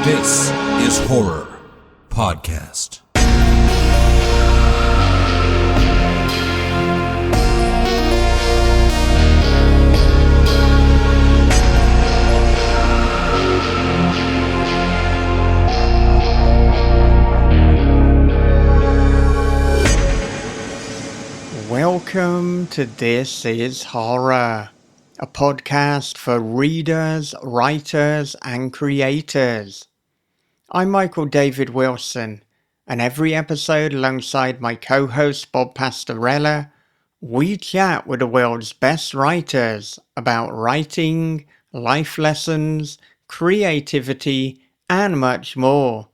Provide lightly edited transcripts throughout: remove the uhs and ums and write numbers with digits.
This is Horror Podcast. Welcome to This is Horror, a podcast for readers, writers, and creators. I'm Michael David Wilson, and every episode alongside my co-host Bob Pastorella, we chat with the world's best writers about writing, life lessons, creativity, and much more.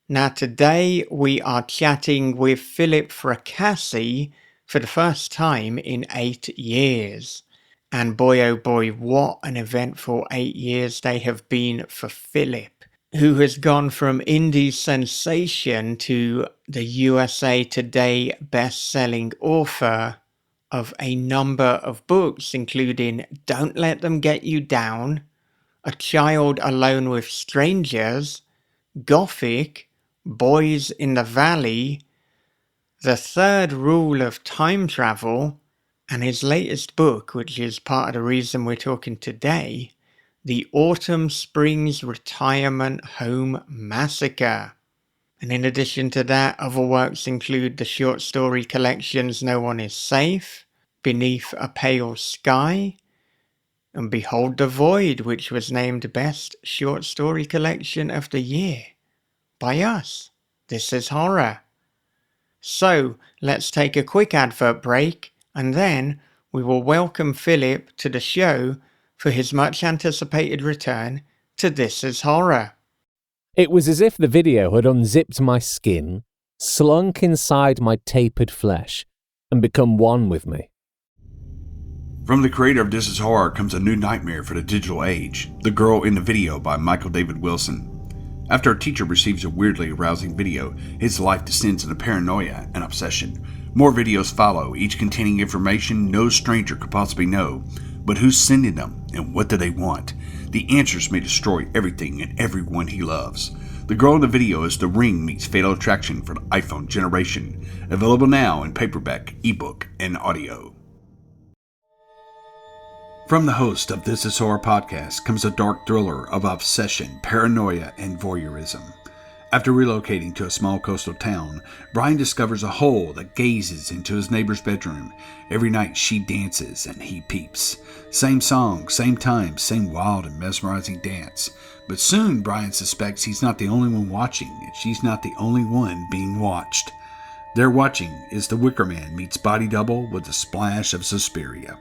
Now today we are chatting with Philip Fracassi for the first time in 8 years. And boy oh boy, what an eventful 8 years they have been for Philip, who has gone from Indy sensation to the USA Today best-selling author of a number of books, including Don't Let Them Get You Down, A Child Alone with Strangers, Gothic, Boys in the Valley, The Third Rule of Time Travel, and his latest book, which is part of the reason we're talking today, The Autumn Springs Retirement Home Massacre. And in addition to that, other works include the short story collections No One Is Safe, Beneath a Pale Sky, and Behold the Void, which was named Best Short Story Collection of the Year by us. This is Horror. So, let's take a quick advert break, and then we will welcome Philip to the show for his much anticipated return to This is Horror. It was as if the video had unzipped my skin, slunk inside my tapered flesh, and become one with me. From the creator of This is Horror comes a new nightmare for the digital age, The Girl in the Video by Michael David Wilson. After a teacher receives a weirdly arousing video, his life descends into paranoia and obsession. More videos follow, each containing information no stranger could possibly know. But who's sending them, and what do they want? The answers may destroy everything and everyone he loves. The Girl in the Video is The Ring meets Fatal Attraction for the iPhone generation. Available now in paperback, ebook, and audio. From the host of This is Horror Podcast comes a dark thriller of obsession, paranoia, and voyeurism. After relocating to a small coastal town, Brian discovers a hole that gazes into his neighbor's bedroom. Every night she dances and he peeps. Same song, same time, same wild and mesmerizing dance. But soon Brian suspects he's not the only one watching, and she's not the only one being watched. They're Watching is The Wicker Man meets Body Double with a splash of Suspiria.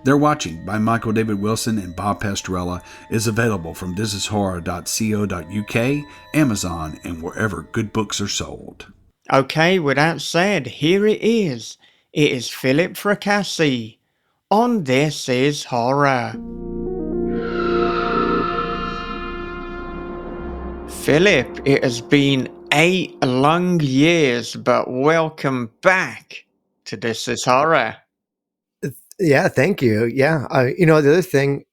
They're Watching by Michael David Wilson and Bob Pastorella is available from thisishorror.co.uk, Amazon, and wherever good books are sold. Okay, with that said, here it is. It is Philip Fracassi on This is Horror. Philip, it has been 8 long years, but welcome back to This is Horror. Yeah, thank you. Yeah. The other thing,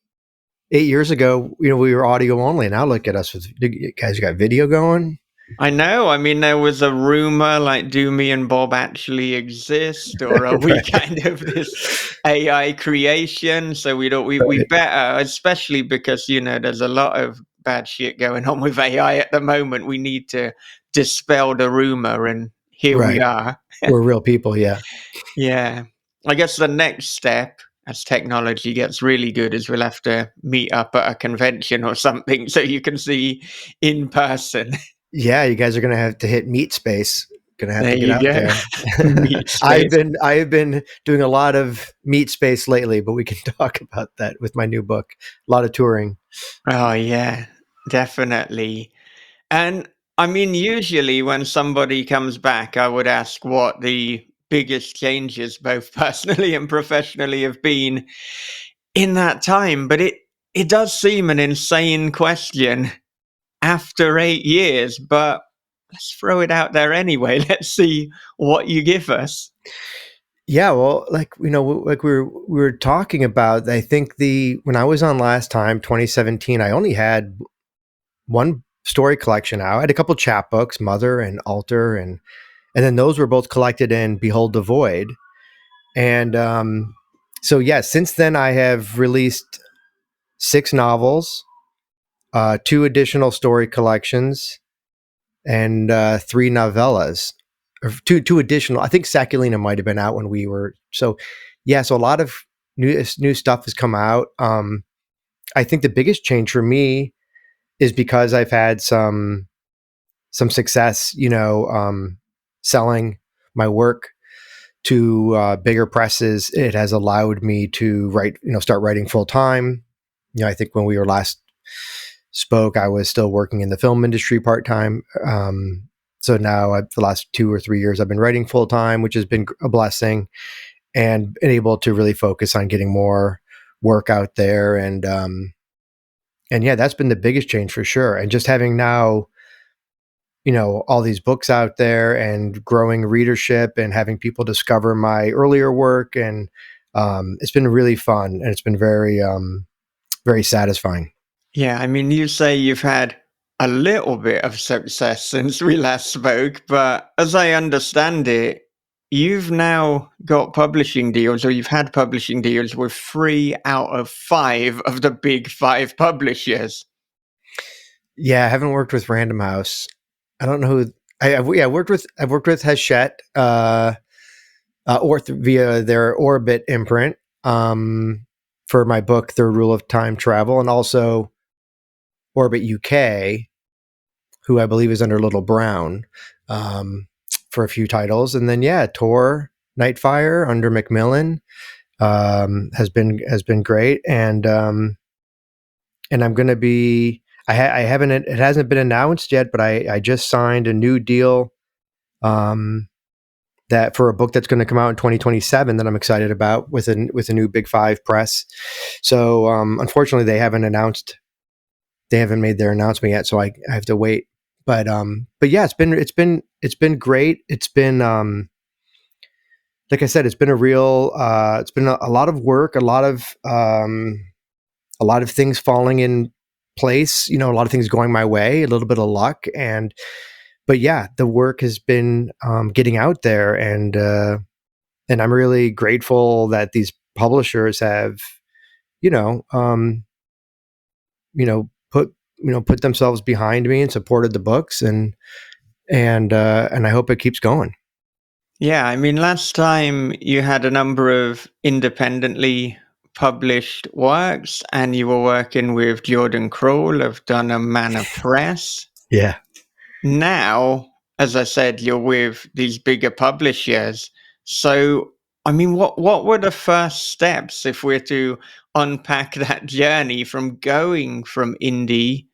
8 years ago, we were audio only. Now look at us with you guys got video going. I know. I mean, there was a rumor like, do me and Bob actually exist, or are we kind of this AI creation? So we better, especially because, there's a lot of bad shit going on with AI at the moment. We need to dispel the rumor, and here we are. We're real people. Yeah. Yeah. I guess the next step, as technology gets really good, is we'll have to meet up at a convention or something so you can see in person. Yeah, you guys are going to have to hit Meet Space. Going to have to get out there. I've been doing a lot of Meet Space lately, but we can talk about that with my new book. A lot of touring. Oh, yeah, definitely. And I mean, usually when somebody comes back, I would ask what the biggest changes, both personally and professionally, have been in that time. But it does seem an insane question after 8 years, but let's throw it out there anyway. Let's see what you give us. Yeah, well, like like we were talking about, I think when I was on last time, 2017, I only had one story collection out. I had a couple chapbooks, Mother and Altar, and then those were both collected in Behold the Void. And so yeah, since then I have released 6 novels, 2 additional story collections, and 3 novellas. Or two additional. I think Sakulina might have been out when we were. So yeah, so a lot of new stuff has come out. I think the biggest change for me is because I've had some success, selling my work to bigger presses. It has allowed me to start writing full time. I think when we were last spoke, I was still working in the film industry part time. So now, the last 2 or 3 years, I've been writing full time, which has been a blessing, and been able to really focus on getting more work out there. And yeah, that's been the biggest change for sure. And just having now, all these books out there and growing readership and having people discover my earlier work. And it's been really fun, and it's been very, very satisfying. Yeah, I mean, you say you've had a little bit of success since we last spoke, but as I understand it, you've now got publishing deals, or you've had publishing deals with 3 out of 5 of the big 5 publishers. Yeah, I haven't worked with Random House. I don't know who. I've worked with Hachette, or via their Orbit imprint, for my book, The Rule of Time Travel, and also Orbit UK, who I believe is under Little Brown, for a few titles. And then Tor Nightfire under Macmillan has been great. And I'm going to be. I haven't. It hasn't been announced yet, but I just signed a new deal. That for a book that's going to come out in 2027 that I'm excited about with a new Big 5 press. So unfortunately, they haven't made their announcement yet, so I have to wait. But yeah, it's been great. It's been like I said, it's been it's been a lot of work, a lot of things falling in place. A lot of things going my way, a little bit of luck, but yeah, the work has been getting out there, and I'm really grateful that these publishers have, put themselves behind me and supported the books, and I hope it keeps going. Yeah, I mean, last time you had a number of independently published works, and you were working with Jordan Kroll of Dunham Manor Press. Yeah. Now, as I said, you're with these bigger publishers. So, I mean, what were the first steps if we're to unpack that journey from going from indie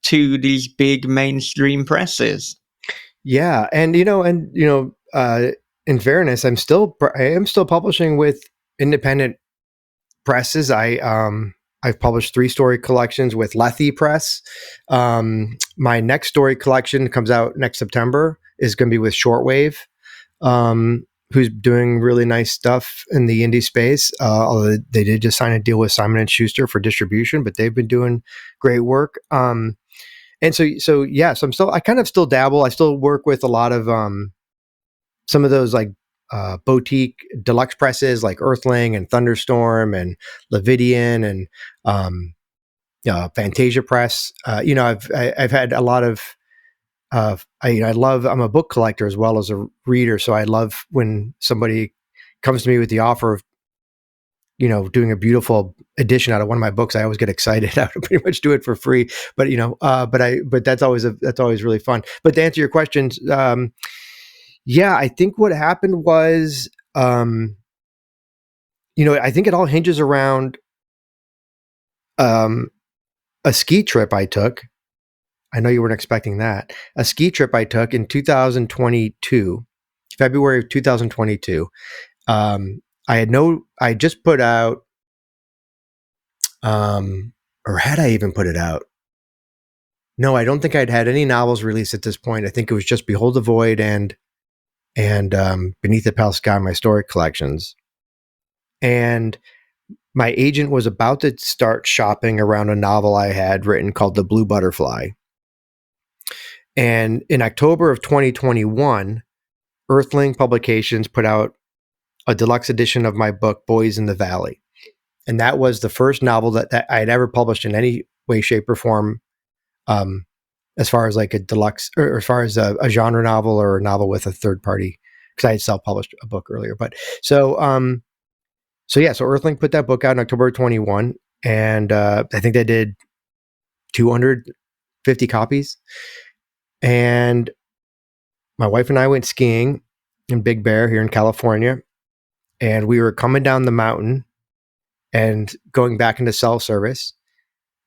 to these big mainstream presses? Yeah, and in fairness, I am still publishing with independent presses. I've published 3 story collections with Lethe Press. My next story collection comes out next September, is going to be with Shortwave, who's doing really nice stuff in the indie space. Although they did just sign a deal with Simon & Schuster for distribution, but they've been doing great work. And so I kind of still dabble. I still work with a lot of some of those like boutique deluxe presses like Earthling and Thunderstorm and Levidian and Fantasia Press. I've had a lot of. I'm a book collector as well as a reader, so I love when somebody comes to me with the offer of, doing a beautiful edition out of one of my books. I always get excited. I would pretty much do it for free, but but that's always really fun. But to answer your questions, I think what happened was, I think it all hinges around a ski trip I took. I know you weren't expecting that. A ski trip I took in 2022, February of 2022. I just put out, or had I even put it out? No, I don't think I'd had any novels released at this point. I think it was just Behold the Void and and Beneath the Pale Sky, my story collections. And my agent was about to start shopping around a novel I had written called The Blue Butterfly. And in October of 2021, Earthling Publications put out a deluxe edition of my book, Boys in the Valley. And that was the first novel that I had ever published in any way, shape, or form, as far as like a deluxe, or as far as a genre novel or a novel with a third party, because I had self-published a book earlier. But so Earthling put that book out in October 21, and I think they did 250 copies. And my wife and I went skiing in Big Bear here in California, and we were coming down the mountain and going back into cell service,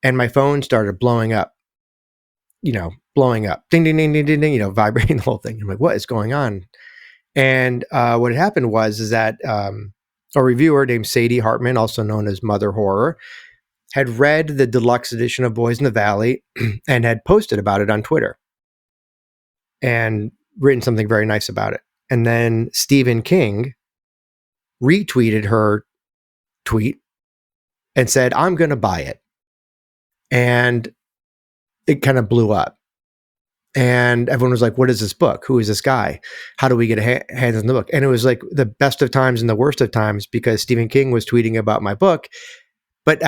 and my phone started blowing up, ding, ding, ding, ding, ding, ding, vibrating the whole thing. I'm like, what is going on? And what had happened is that a reviewer named Sadie Hartman, also known as Mother Horror, had read the deluxe edition of Boys in the Valley and had posted about it on Twitter and written something very nice about it. And then Stephen King retweeted her tweet and said, I'm going to buy it. And it kind of blew up. And everyone was like, what is this book? Who is this guy? How do we get hands on the book? And it was like the best of times and the worst of times, because Stephen King was tweeting about my book, but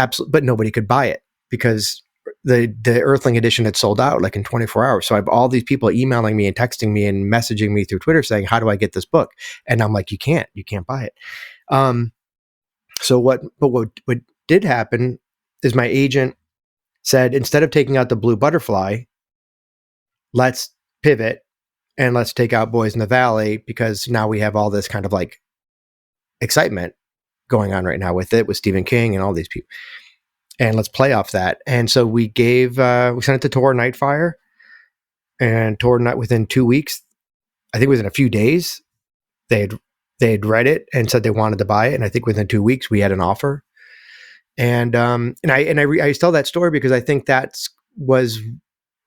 nobody could buy it because the Earthling edition had sold out like in 24 hours. So I have all these people emailing me and texting me and messaging me through Twitter saying, how do I get this book? And I'm like, you can't buy it. So what did happen is my agent said, instead of taking out The Blue Butterfly, let's pivot and let's take out Boys in the Valley, because now we have all this kind of like excitement going on right now with Stephen King and all these people. And let's play off that. And so we sent it to Tor Nightfire, and Tor within 2 weeks, I think within a few days, they had read it and said they wanted to buy it. And I think within 2 weeks we had an offer. And I tell that story because I think that was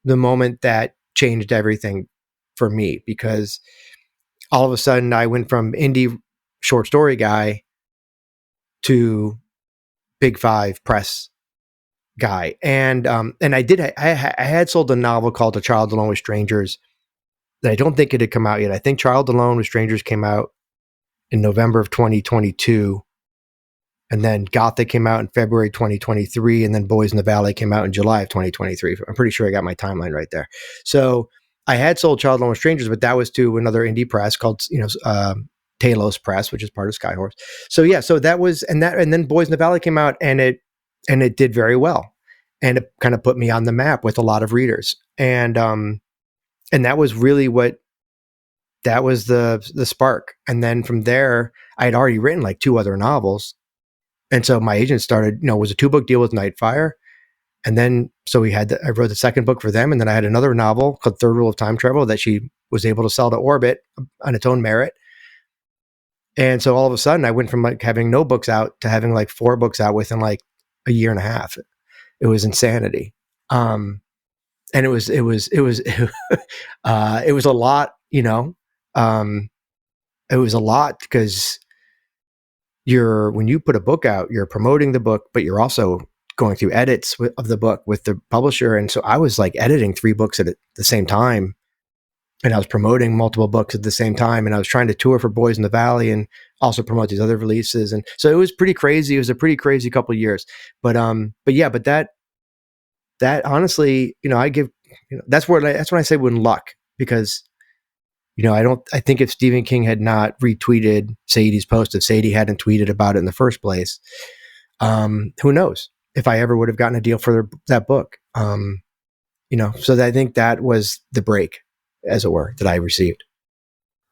the moment that changed everything for me, because all of a sudden I went from indie short story guy to Big Five press guy. And I had sold a novel called A Child Alone with Strangers that I don't think it had come out yet. I think Child Alone with Strangers came out in November of 2022. And then Gothic came out in February 2023, and then Boys in the Valley came out in July of 2023. I'm pretty sure I got my timeline right there. So I had sold Child Alone with Strangers, but that was to another indie press called, Talos Press, which is part of Skyhorse. So that was, and then Boys in the Valley came out, and it did very well, and it kind of put me on the map with a lot of readers, and that was really that was the spark. And then from there, I had already written like 2 other novels. And so my agent started, it was a 2-book deal with Nightfire. And then, so I wrote the second book for them. And then I had another novel called Third Rule of Time Travel that she was able to sell to Orbit on its own merit. And so all of a sudden I went from like having no books out to having like 4 books out within like a year and a half. It was insanity. And it was it was a lot, it was a lot, because when you put a book out, you're promoting the book, but you're also going through edits of the book with the publisher. And so I was like editing 3 books at the same time, and I was promoting multiple books at the same time, and I was trying to tour for Boys in the Valley and also promote these other releases. And so it was pretty crazy. It was a pretty crazy couple of years, but that honestly, I give, that's when I say when luck, because I think if Stephen King had not retweeted Sadie's post, if Sadie hadn't tweeted about it in the first place, who knows if I ever would have gotten a deal for that book. So I think that was the break, as it were, that I received.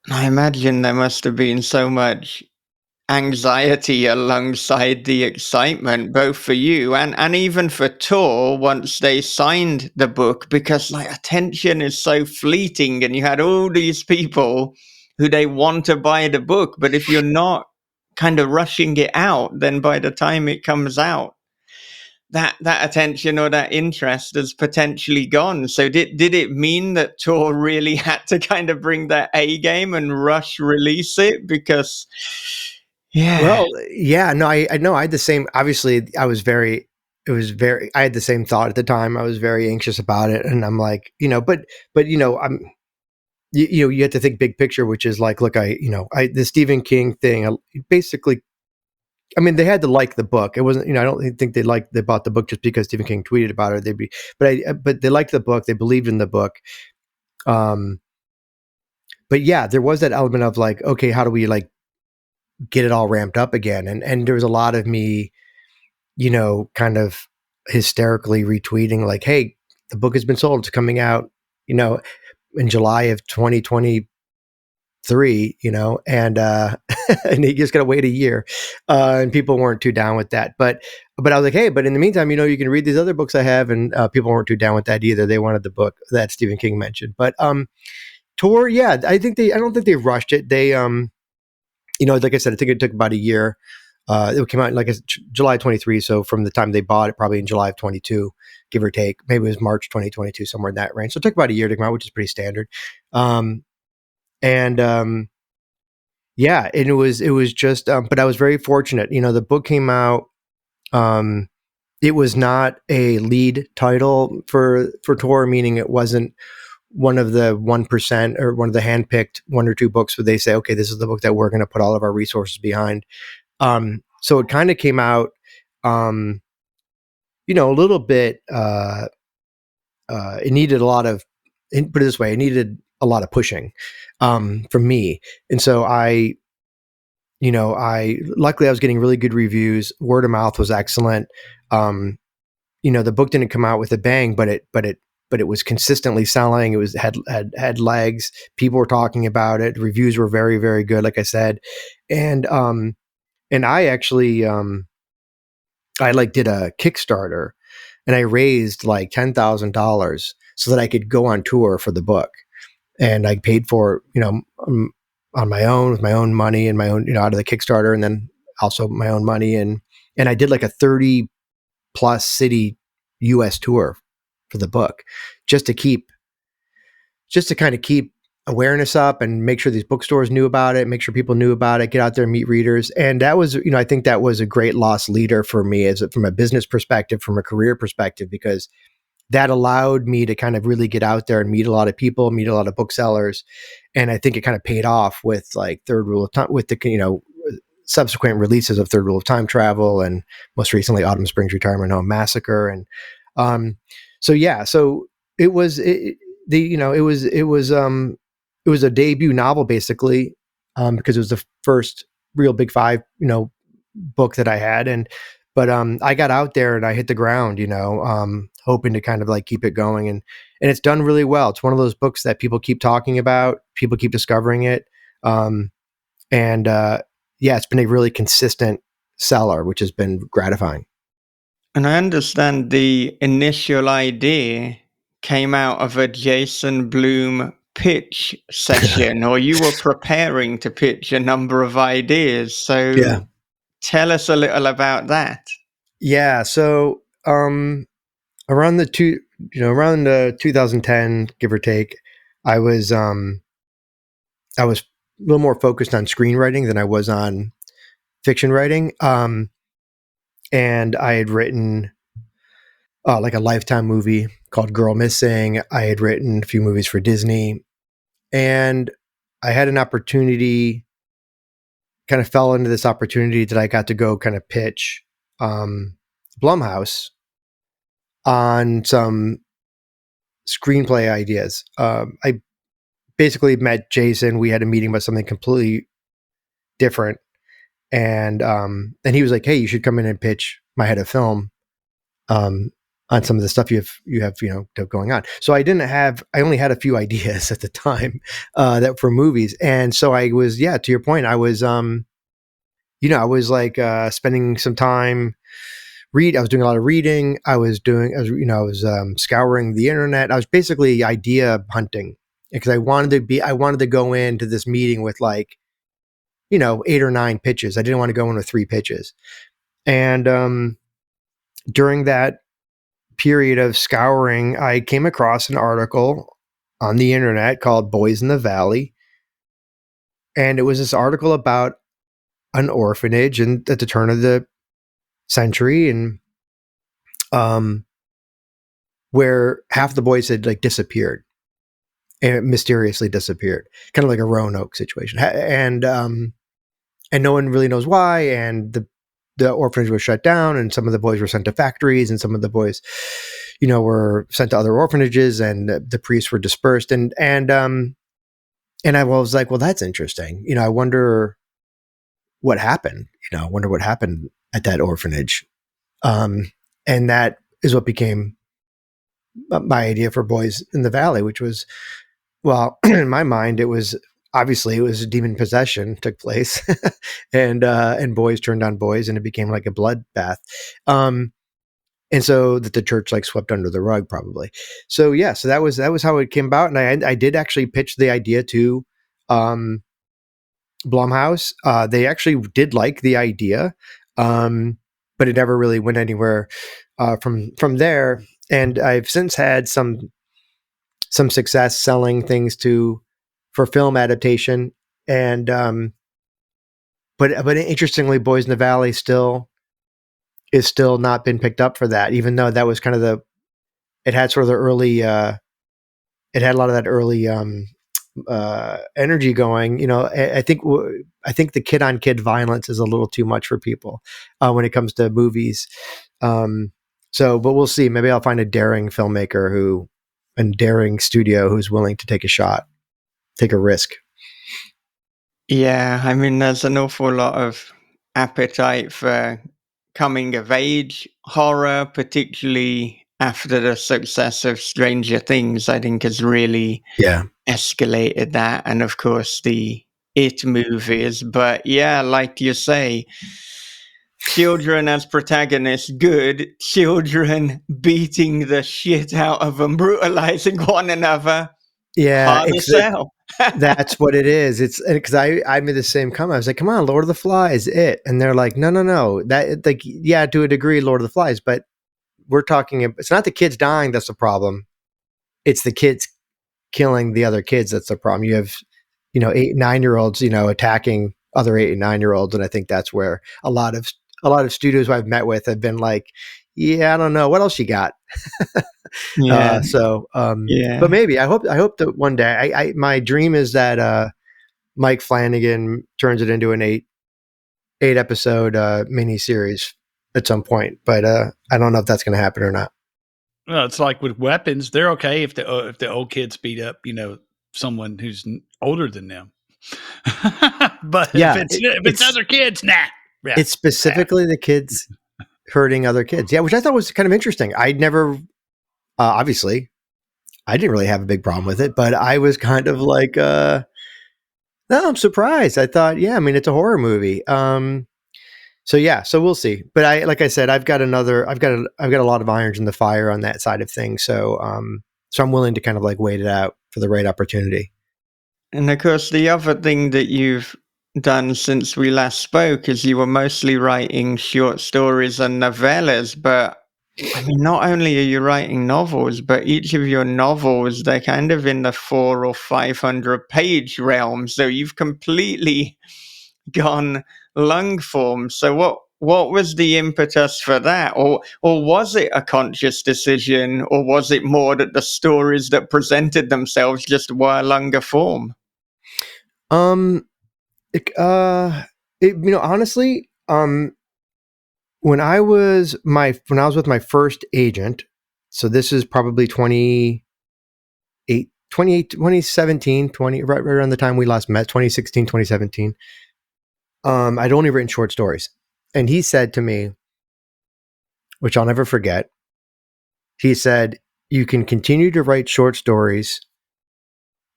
I imagine there must have been so much anxiety alongside the excitement, both for you and even for Tor once they signed the book, because like attention is so fleeting, and you had all these people who they want to buy the book, but if you're not kind of rushing it out, then by the time it comes out, that attention or that interest has potentially gone. So did it mean that Tor really had to kind of bring their A game and rush release it? Because Well, yeah, no, I know I had the same, obviously I had the same thought at the time. I was very anxious about it. And I'm like, but you have to think big picture, which is like, look, the Stephen King thing, basically, I mean, they had to like the book. It wasn't, I don't think they bought the book just because Stephen King tweeted about it. But they liked the book. They believed in the book. But yeah, there was that element of like, okay, how do we like get it all ramped up again? And there was a lot of me, kind of hysterically retweeting like, hey, the book has been sold. It's coming out, in July of 2023, and and you just got to wait a year. And people weren't too down with that. But I was like, hey, but in the meantime, you can read these other books I have, and people weren't too down with that either. They wanted the book that Stephen King mentioned. But Tor, yeah, I don't think they rushed it. They like I said, I think it took about a year. It came out like July 23. So from the time they bought it, probably in July of 22, give or take, maybe it was March 2022, somewhere in that range. So it took about a year to come out, which is pretty standard. Yeah, and it was just, but I was very fortunate. The book came out. It was not a lead title for Tor, meaning it wasn't one of the 1% or one of the handpicked 1 or 2 books where they say, okay, this is the book that we're going to put all of our resources behind. So it kind of came out, a little bit, it needed a lot of, put it this way, it needed a lot of pushing, from me. And so luckily I was getting really good reviews. Word of mouth was excellent. The book didn't come out with a bang, but it was consistently selling. It was had legs. People were talking about it. Reviews were very, very good, like I said. And I actually, I like did a Kickstarter, and I raised like $10,000 so that I could go on tour for the book. And I paid for, on my own, with my own money and my own, out of the Kickstarter, and then also my own money. And I did like a 30 plus city US tour for the book, just to kind of keep awareness up and make sure these bookstores knew about it, make sure people knew about it, get out there and meet readers. And that was, I think that was a great loss leader for me from a business perspective, from a career perspective, because that allowed me to kind of really get out there and meet a lot of people, meet a lot of booksellers. And I think it kind of paid off with like Third Rule of Time, with the, subsequent releases of Third Rule of Time Travel, and most recently Autumn Springs Retirement Home Massacre. And so it was a debut novel basically, because it was the first real Big Five, book that I had. But I got out there and I hit the ground, hoping to kind of like keep it going. And it's done really well. It's one of those books that people keep talking about, people keep discovering it. It's been a really consistent seller, which has been gratifying. And I understand the initial idea came out of a Jason Bloom pitch session, or you were preparing to pitch a number of ideas. So tell us a little about that. Yeah. So around 2010, give or take, I was a little more focused on screenwriting than I was on fiction writing. And I had written like a Lifetime movie called Girl Missing. I had written a few movies for Disney, and I had an opportunity, kind of fell into this opportunity that I got to go kind of pitch Blumhouse on some screenplay ideas. I basically met Jason. We had a meeting about something completely different. And he was like, hey, you should come in and pitch my head of film on some of the stuff you have going on. So I only had a few ideas at the time that for movies. And so I was, to your point, I was, I was like spending some time I was doing a lot of reading. I was scouring the internet. I was basically idea hunting, because I wanted to go into this meeting with like, 8 or 9 pitches. I didn't want to go in with 3 pitches. And during that period of scouring, I came across an article on the internet called Boys in the Valley. And it was this article about an orphanage and at the turn of the century, and where half the boys had like disappeared and mysteriously disappeared, kind of like a Roanoke situation. And no one really knows why. And the orphanage was shut down, and some of the boys were sent to factories, and some of the boys, were sent to other orphanages, and the priests were dispersed. And I was like, well, that's interesting. I wonder what happened. I wonder what happened at that orphanage. And that is what became my idea for Boys in the Valley, which was, well, in my mind, it was demon possession took place, and boys turned on boys, and it became like a bloodbath. And so that the church like swept under the rug, probably. So yeah, so that was how it came about, and I did actually pitch the idea to Blumhouse. They actually did like the idea, but it never really went anywhere from there. And I've since had some success selling things for film adaptation, and but interestingly, Boys in the Valley is still not been picked up for that, even though that was kind of it had sort of the early it had a lot of that early energy going. I think the kid on kid violence is a little too much for people when it comes to movies. But we'll see. Maybe I'll find a daring filmmaker and daring studio who's willing to take a risk. Yeah, I mean, there's an awful lot of appetite for coming of age horror, particularly after the success of Stranger Things, I think has really escalated that. And of course, the It movies. But yeah, like you say, children as protagonists, good. Children beating the shit out of them, brutalizing one another. Yeah, hard to sell. That's what it is. It's because I made the same comment. I was like, "Come on, Lord of the Flies, it," and they're like, "No, that like yeah, to a degree, Lord of the Flies, but we're talking. It's not the kids dying that's the problem. It's the kids killing the other kids that's the problem. You have 8, 9-year-olds attacking other 8 and 9-year-olds, and I think that's where a lot of studios I've met with have been like, yeah, I don't know what else you got." Yeah. But maybe I hope that one day my dream is that Mike Flanagan turns it into an 8 episode mini series at some point, but I don't know if that's going to happen or not. Well, it's like with weapons; they're okay if the old kids beat up someone who's older than them. But yeah, if it's other kids, nah. Yeah. It's specifically the kids hurting other kids. Yeah, which I thought was kind of interesting. I'd never. Obviously, I didn't really have a big problem with it, but I was kind of like, no, I'm surprised. I thought, yeah, I mean, it's a horror movie. So we'll see. But like I said, I've got a lot of irons in the fire on that side of things. So I'm willing to kind of like wait it out for the right opportunity. And of course, the other thing that you've done since we last spoke is you were mostly writing short stories and novellas, but I mean, not only are you writing novels, but each of your novels, they're kind of in the 400 or 500 page realm. So you've completely gone long form. So what was the impetus for that? Or was it a conscious decision, or was it more that the stories that presented themselves just were longer form? Honestly, when I was with my first agent, so this is probably 2017, right around the time we last met, 2016, 2017. I'd only written short stories, and he said to me, which I'll never forget, he said, "You can continue to write short stories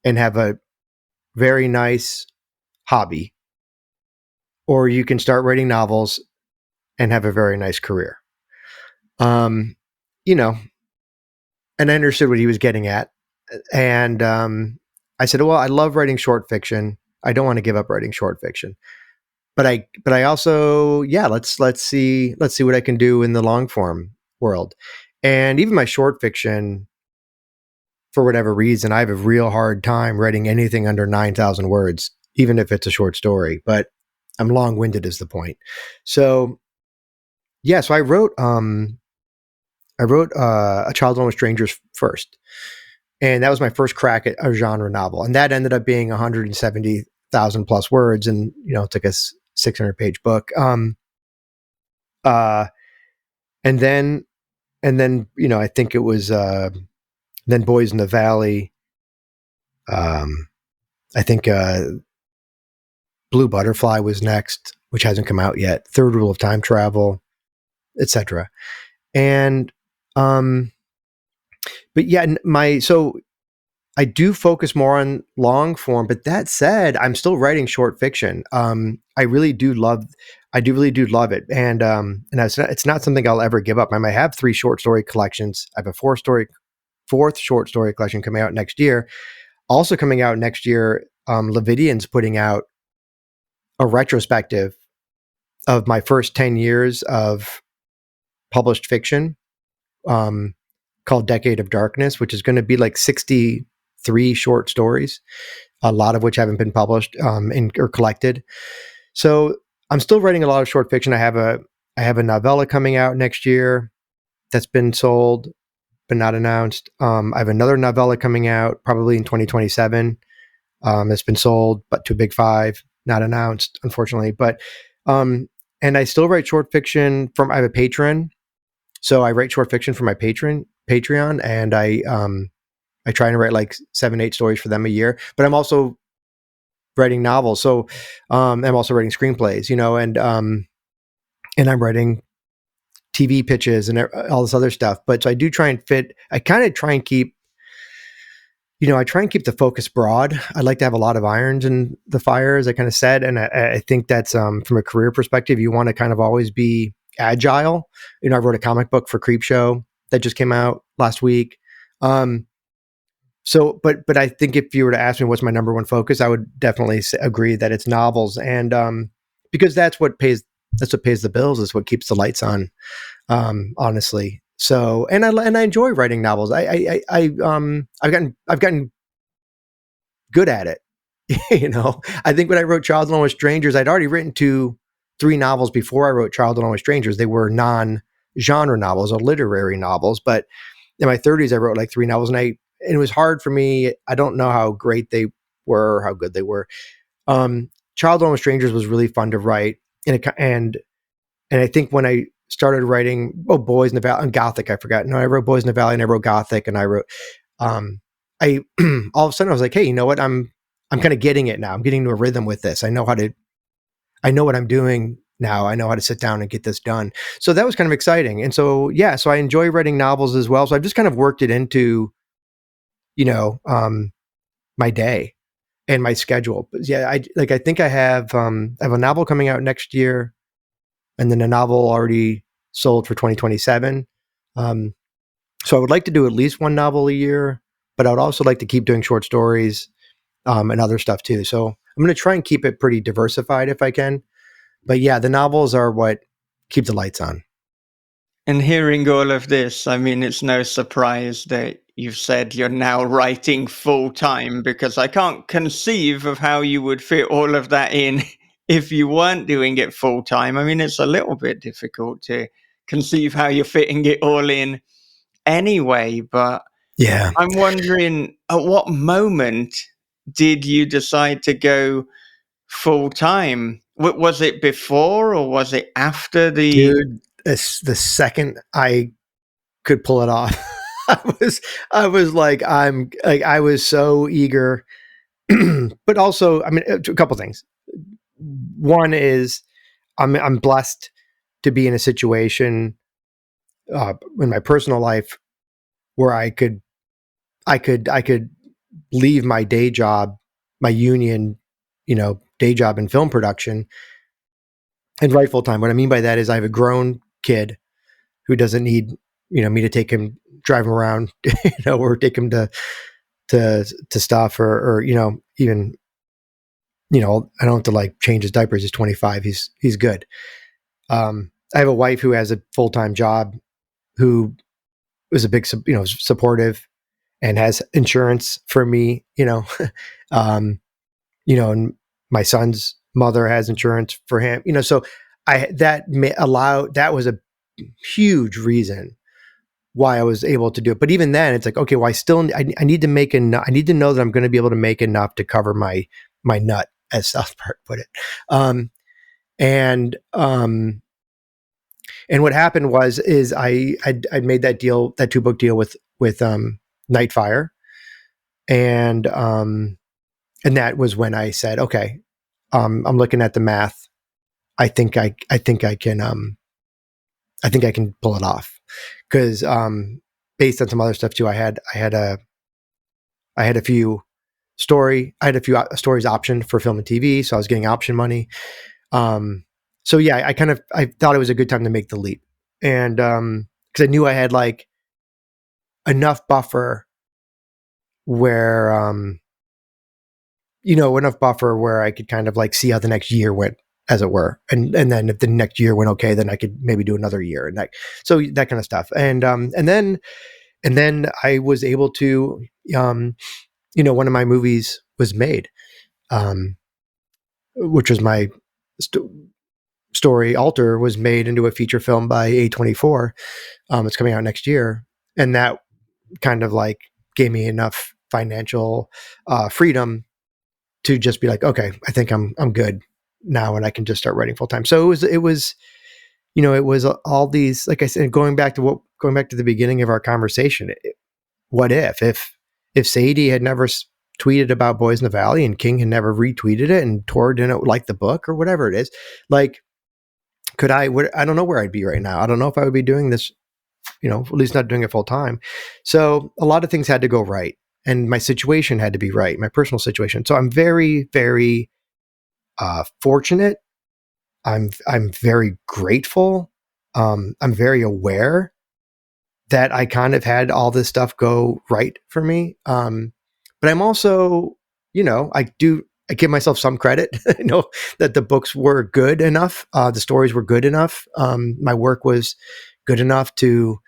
and have a very nice hobby, or you can start writing novels and have a very nice career." And I understood what he was getting at. And I said, well, I love writing short fiction. I don't want to give up writing short fiction. But I also, let's see what I can do in the long form. world. And even my short fiction, for whatever reason, I have a real hard time writing anything under 9,000 words, even if it's a short story. But I'm long-winded is the point. So, yeah, so I wrote A Child Among Strangers first. And that was my first crack at a genre novel. And that ended up being 170,000 plus words. And, it took a 600-page book. And then, I think it was, then Boys in the Valley. I think, Blue Butterfly was next, which hasn't come out yet. Third Rule of Time Travel, etc. And, but yeah, so I do focus more on long form, but that said, I'm still writing short fiction. I really do love it. And it's not something I'll ever give up. I might have 3 short story collections. I have a fourth short story collection coming out next year. Also coming out next year, Levidian's putting out a retrospective of my first 10 years of published fiction, called Decade of Darkness, which is going to be like 63 short stories, a lot of which haven't been published or collected. So I'm still writing a lot of short fiction. I have a novella coming out next year that's been sold but not announced. I have another novella coming out probably in 2027. It's been sold, but to Big Five, not announced, unfortunately. But and I still write short fiction I have a patron, so I write short fiction for my Patreon, and I try and write like 7-8 stories for them a year. But I'm also writing novels, so I'm also writing screenplays, and I'm writing TV pitches and all this other stuff. But so I do try and I kind of try and keep, I try and keep the focus broad. I'd like to have a lot of irons in the fire, as I kind of said. And I think that's, from a career perspective, you want to kind of always be agile. I wrote a comic book for Creepshow that just came out last week. So, but I think if you were to ask me what's my number one focus, I would definitely agree that it's novels. And, because that's what pays the bills, is what keeps the lights on, honestly. So, and I enjoy writing novels. I've gotten good at it. I think when I wrote Child Alone with Strangers, I'd already written 3 novels before I wrote Child Alone with Strangers. They were non-genre novels or literary novels, but in my 30s, I wrote like 3 novels, and it was hard for me. I don't know how great they were, or how good they were. Child Alone with Strangers was really fun to write. And I think when I started writing, Boys in the Valley and Gothic, I forgot. No, I wrote Boys in the Valley and I wrote Gothic, and I wrote, I all of a sudden I was like, hey, you know what? I'm kind of getting it now. I'm getting to a rhythm with this. I know what I'm doing now. I know how to sit down and get this done. So that was kind of exciting. And so, yeah, so I enjoy writing novels as well. So I've just kind of worked it into, my day and my schedule. But yeah, I think I have a novel coming out next year, and then a novel already sold for 2027. So I would like to do at least 1 novel a year, but I would also like to keep doing short stories, and other stuff too. So I'm going to try and keep it pretty diversified if I can. But yeah, the novels are what keep the lights on. And hearing all of this, I mean, it's no surprise that you've said you're now writing full time, because I can't conceive of how you would fit all of that in if you weren't doing it full time. I mean, it's a little bit difficult to conceive how you're fitting it all in anyway. But yeah, I'm wondering, at what moment did you decide to go full time? Was it before or was it after the? Dude, the second I could pull it off, I was like, I was so eager. But also, I mean, a couple things. One is I'm blessed to be in a situation in my personal life where I could leave my day job, my union, day job in film production, and write full time. What I mean by that is I have a grown kid who doesn't need, me to take him, drive him around, or take him to stuff, or even, I don't have to like change his diapers. He's 25. He's good. I have a wife who has a full-time job, who was a big, supportive and has insurance for me, and my son's mother has insurance for him, so that was a huge reason why I was able to do it. But even then it's like, okay, well, I need to make enough. I need to know that I'm going to be able to make enough to cover my nut, as South Park put it. And what happened is I'd made that 2-book deal with Nightfire. And that was when I said, okay, I'm looking at the math. I think I can pull it off, because based on some other stuff too, I had a few stories optioned for film and TV, so I was getting option money. So yeah, I thought it was a good time to make the leap, and because I knew I had like enough buffer where I could kind of like see how the next year went, as it were. And then if the next year went okay, then I could maybe do another year, and so that kind of stuff. And then I was able to, one of my movies was made, which was my story. Alter was made into a feature film by A24. It's coming out next year. And that kind of like gave me enough financial freedom to just be like, okay, I think I'm good now, and I can just start writing full time. So it was all these, like I said, going back to the beginning of our conversation. What if Sadie had never tweeted about Boys in the Valley, and King had never retweeted it, and Tor didn't like the book or whatever it is, like, I don't know where I'd be right now. I don't know if I would be doing this, at least not doing it full time. So a lot of things had to go right, and my situation had to be right, my personal situation. So I'm very, very fortunate. I'm very grateful. I'm very aware that I kind of had all this stuff go right for me. But I'm also, I give myself some credit. I know that the books were good enough. The stories were good enough. My work was good enough to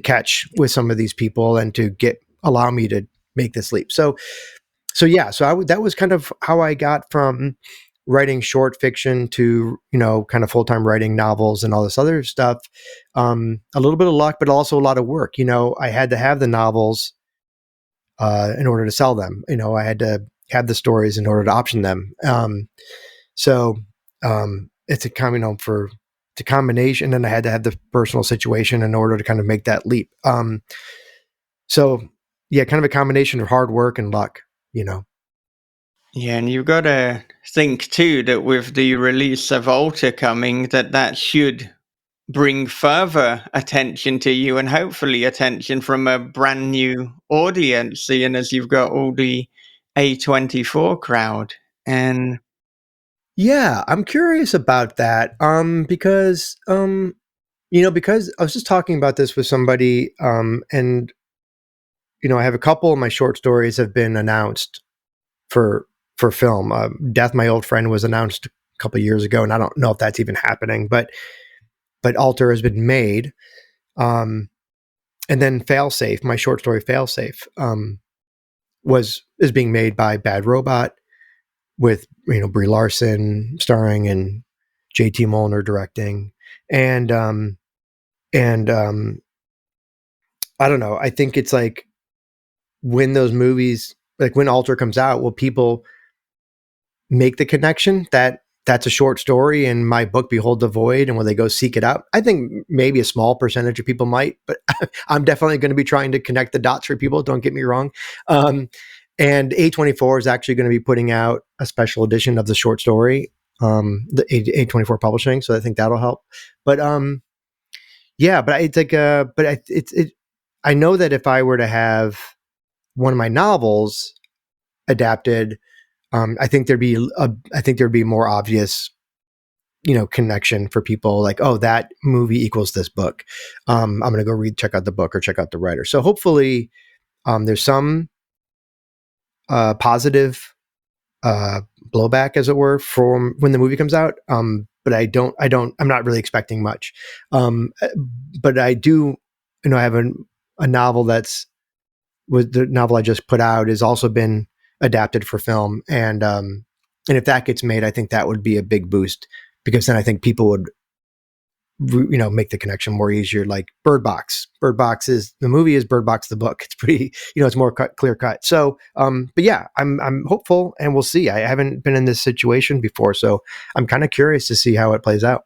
catch with some of these people and to allow me to make this leap. So yeah, that was kind of how I got from writing short fiction to, kind of full-time writing novels and all this other stuff. A little bit of luck, but also a lot of work. I had to have the novels in order to sell them. I had to have the stories in order to option them. So it's a combination, and I had to have the personal situation in order to kind of make that leap. So yeah, kind of a combination of hard work and luck, Yeah, and you've got to think too that with the release of Alter coming, that should bring further attention to you, and hopefully attention from a brand new audience, seeing as you've got all the A24 crowd. And yeah, I'm curious about that. Because because I was just talking about this with somebody, and I have a couple of my short stories have been announced for film. Death, My Old Friend was announced a couple of years ago, and I don't know if that's even happening, but Alter has been made. And then Failsafe, my short story Failsafe, is being made by Bad Robot, with Brie Larson starring and JT Molnar directing. And I don't know. I think it's like, when those movies, like when Alter comes out, will people make the connection that that's a short story in my book, Behold the Void, and will they go seek it out? I think maybe a small percentage of people might, but I'm definitely going to be trying to connect the dots for people. Don't get me wrong. And A24 is actually going to be putting out a special edition of the short story, the A24 Publishing. So I think that'll help. But yeah, but it's like, I know that if I were to have one of my novels adapted, I think there'd be more obvious, connection for people, like, oh, that movie equals this book. I'm going to go check out the book or check out the writer. So hopefully, there's some positive blowback, as it were, from when the movie comes out. But I'm not really expecting much. But I do I have a novel with the novel I just put out has also been adapted for film. And if that gets made, I think that would be a big boost, because then I think people would, make the connection more easier. Like Bird Box. The movie is Bird Box the book. It's pretty, it's more clear cut. So, but yeah, I'm hopeful, and we'll see. I haven't been in this situation before, so I'm kind of curious to see how it plays out.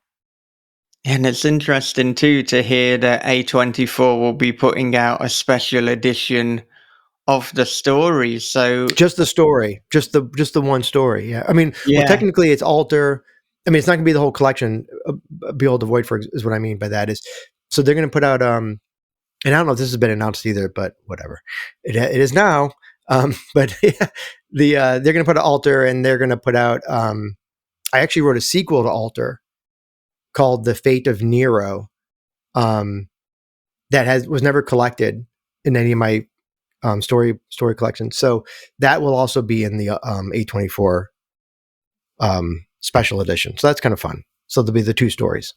And it's interesting too to hear that A24 will be putting out a special edition of the story. So just the story, just the one story. Yeah, I mean, well, technically it's Alter. I mean, it's not going to be the whole collection. Behold the Void is what I mean by that. Is so they're going to put out. And I don't know if this has been announced either, but whatever, it is now. But yeah, they're going to put out Alter, and they're going to put out. I actually wrote a sequel to Alter called The Fate of Nero, that was never collected in any of my story collections. So that will also be in the A24 special edition. So that's kind of fun. So there'll be the two stories.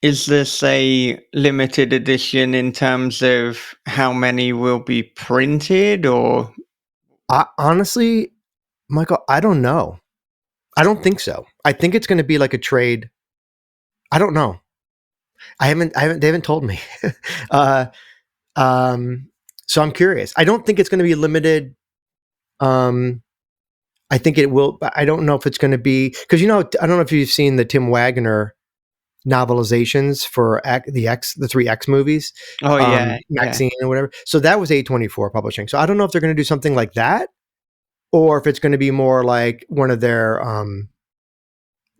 Is this a limited edition in terms of how many will be printed, or? Honestly, Michael, I don't know. I don't think so. I think it's going to be like a trade. I don't know. They haven't told me. So I'm curious. I don't think it's going to be limited. I think it will, but I don't know if it's going to be, because I don't know if you've seen the Tim Wagner novelizations for the 3 X movies. Oh yeah, Maxine or whatever. So that was A24 publishing. So I don't know if they're going to do something like that, or if it's going to be more like one of their,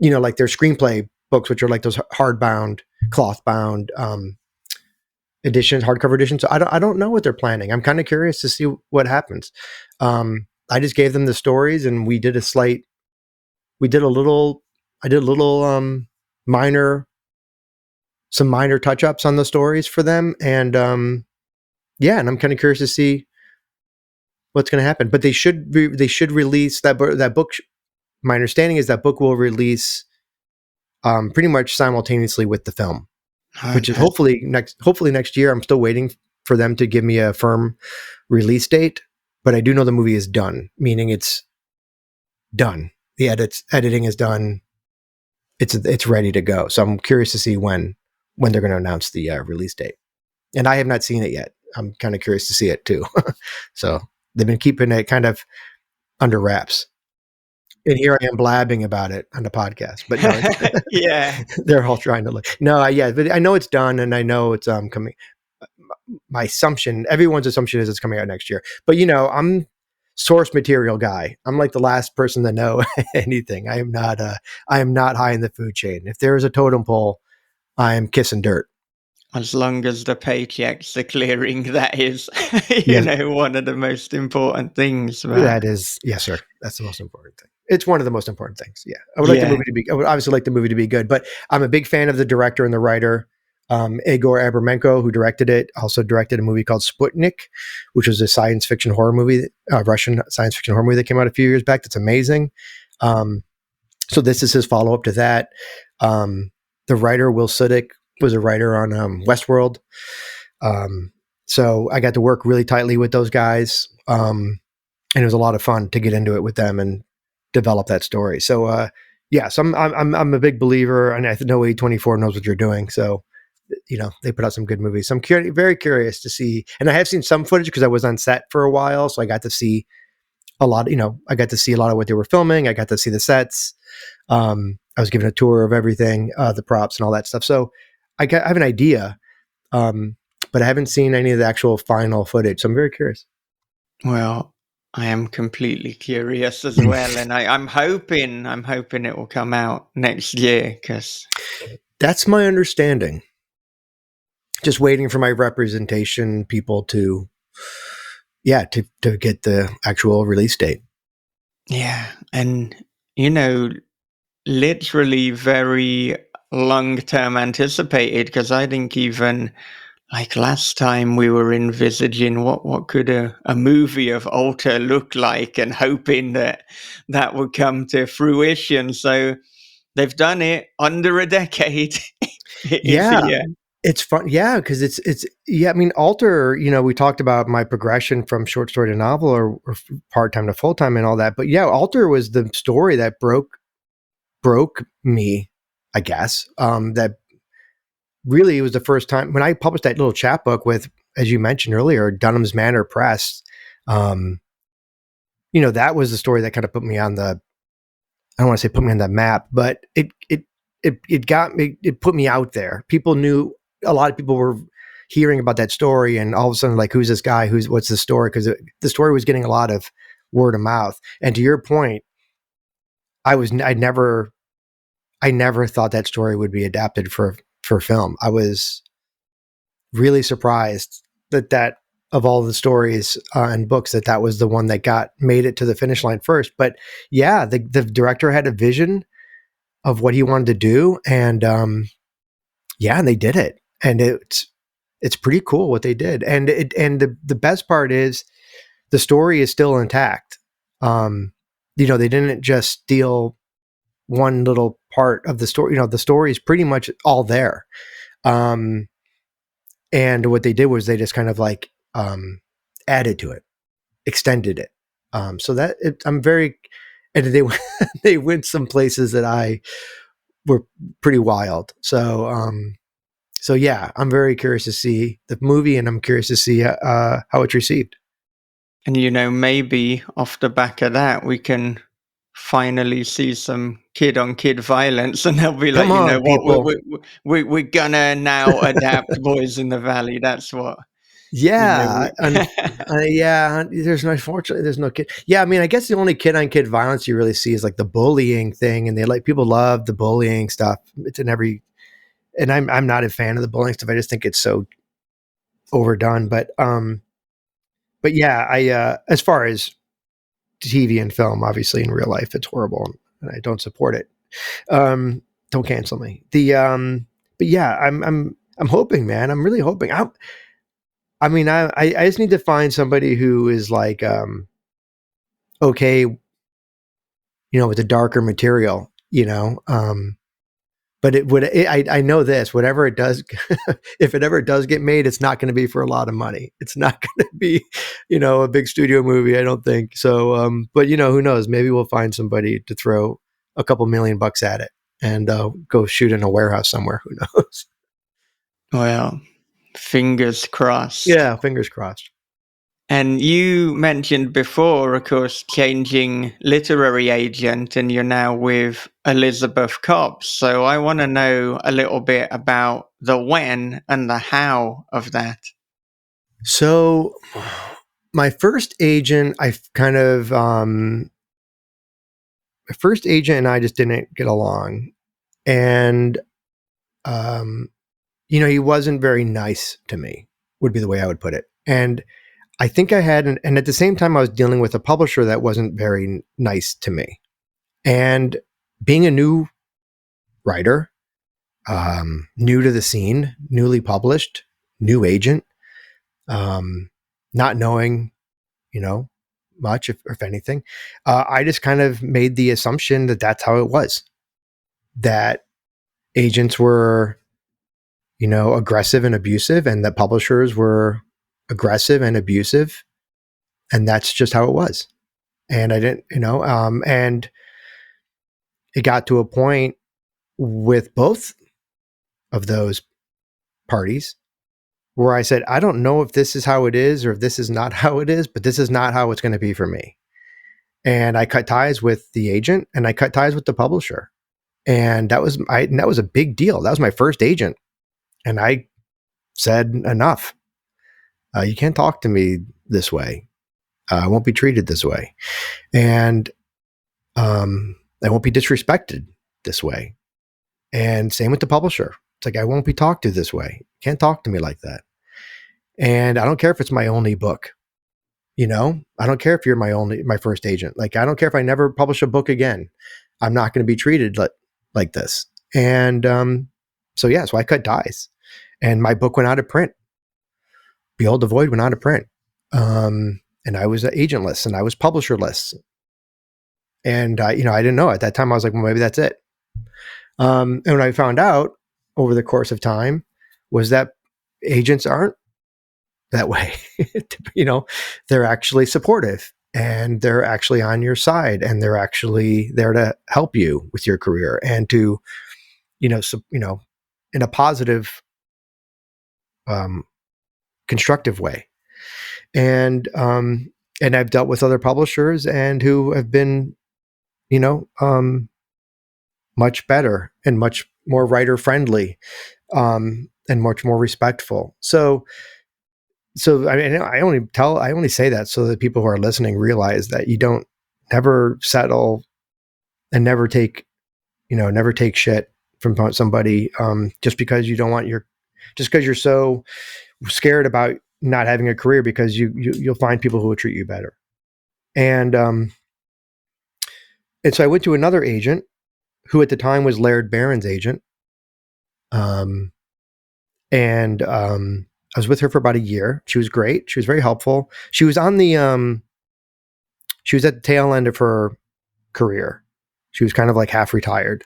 like their screenplay books, which are like those hardbound, cloth-bound editions, hardcover editions. So I don't know what they're planning. I'm kind of curious to see what happens. I just gave them the stories, and I did a little some minor touch-ups on the stories for them. And and I'm kind of curious to see what's going to happen. But they should release that book. My understanding is that book will release pretty much simultaneously with the film, which is hopefully next year. I'm still waiting for them to give me a firm release date, but I do know the movie is done, meaning it's done. The editing is done. It's ready to go. So I'm curious to see when they're going to announce the release date. And I have not seen it yet. I'm kind of curious to see it too. So they've been keeping it kind of under wraps. And here I am blabbing about it on the podcast, but no, yeah, they're all trying to look. No, but I know it's done, and I know it's coming. Everyone's assumption is it's coming out next year. But I'm source material guy. I'm like the last person to know anything. I am not high in the food chain. If there is a totem pole, I am kissing dirt. As long as the paychecks are clearing, that is, one of the most important things. But... That is, yes, sir. That's the most important thing. It's one of the most important things. Yeah, I would obviously like the movie to be good, but I'm a big fan of the director and the writer, Igor Abraменko, who directed it. Also directed a movie called Sputnik, which was a science fiction horror movie, Russian science fiction horror movie that came out a few years back. That's amazing. So this is his follow up to that. The writer Will Sudik was a writer on Westworld. So I got to work really tightly with those guys. And it was a lot of fun to get into it with them and develop that story. So, so I'm a big believer, and I know A24 knows what you're doing. So, they put out some good movies. So I'm very curious to see, and I have seen some footage because I was on set for a while. So I got to see a lot, I got to see a lot of what they were filming. I got to see the sets. I was given a tour of everything, the props and all that stuff. So I have an idea, but I haven't seen any of the actual final footage. So I'm very curious. Well, I am completely curious as well, and I'm hoping it will come out next year, because that's my understanding. Just waiting for my representation people to get the actual release date. Yeah, and literally very long-term anticipated, because I think even like last time we were envisaging what could a movie of Alter look like, and hoping that would come to fruition. So they've done it under a decade. Yeah. It's fun. Yeah. Because I mean, Alter, we talked about my progression from short story to novel or part-time to full-time and all that. But yeah, Alter was the story that broke me, I guess. That really was the first time when I published that little chapbook with, as you mentioned earlier, Dunham's Manor Press. That was the story that kind of put me on the, I don't want to say put me on the map, but it got me, it put me out there. People knew, a lot of people were hearing about that story, and all of a sudden, like, who's this guy? What's the story? Because the story was getting a lot of word of mouth. And to your point, I never thought that story would be adapted for film. I was really surprised that of all the stories and books, that was the one that made it to the finish line first. But yeah, the director had a vision of what he wanted to do, and and they did it, and it's pretty cool what they did. And the best part is the story is still intact. They didn't just steal one little part of the story. The story is pretty much all there. And what they did was they just kind of like added to it, extended it. So that I'm very, and they went some places that were pretty wild. So yeah, I'm very curious to see the movie, and I'm curious to see how it's received. And maybe off the back of that, we can finally see some kid-on-kid violence, and they'll be like, Come on, what, we're gonna now adapt Boys in the Valley. That's what. Yeah, yeah. Unfortunately, there's no kid. Yeah, I mean, I guess the only kid-on-kid violence you really see is like the bullying thing, and people love the bullying stuff. It's in every, and I'm not a fan of the bullying stuff. I just think it's so overdone. But yeah, I as far as TV and film, obviously in real life, it's horrible, and I don't support it. Don't cancel me. But yeah, I'm hoping, man. I'm really hoping. I mean, I just need to find somebody who is like, okay, with the darker material, but I know this, whatever it does, if it ever does get made, it's not going to be for a lot of money. It's not going to be, a big studio movie, I don't think. So, but who knows? Maybe we'll find somebody to throw a couple $1 million at it and go shoot in a warehouse somewhere. Who knows? Well, fingers crossed. Yeah, fingers crossed. And you mentioned before, of course, changing literary agent, and you're now with Elizabeth Cobbs. So I want to know a little bit about the when and the how of that. So my first agent, my first agent and I just didn't get along. And, he wasn't very nice to me, would be the way I would put it. And I think I had, and at the same time, I was dealing with a publisher that wasn't very nice to me. And being a new writer, new to the scene, newly published, new agent, not knowing, much, if anything, I just kind of made the assumption that that's how it was. That agents were, aggressive and abusive, and that publishers were aggressive and abusive, and that's just how it was. And I didn't, and it got to a point with both of those parties where I said, I don't know if this is how it is or if this is not how it is, but this is not how it's going to be for me. And I cut ties with the agent, and I cut ties with the publisher. And that was a big deal. That was my first agent. And I said, enough. You can't talk to me this way. I won't be treated this way. And I won't be disrespected this way. And same with the publisher. It's like, I won't be talked to this way. You can't talk to me like that. And I don't care if it's my only book. I don't care if you're my first agent. Like, I don't care if I never publish a book again. I'm not going to be treated like this. And so I cut ties. And my book went out of print. Behold the Void went out of print. And I was agentless, and I was publisherless. And, I didn't know at that time. I was like, well, maybe that's it. And when I found out over the course of time, was that agents aren't that way. They're actually supportive, and they're actually on your side, and they're actually there to help you with your career and to, in a positive, constructive way. And I've dealt with other publishers and who have been, much better and much more writer friendly, and much more respectful. So I mean, I only say that so that people who are listening realize that you don't never settle and never take shit from somebody, just because you don't want just because you're so scared about not having a career, because you'll find people who will treat you better. And so I went to another agent who at the time was Laird Barron's agent. I was with her for about a year. She was great. She was very helpful. She was on the, she was at the tail end of her career. She was kind of like half retired.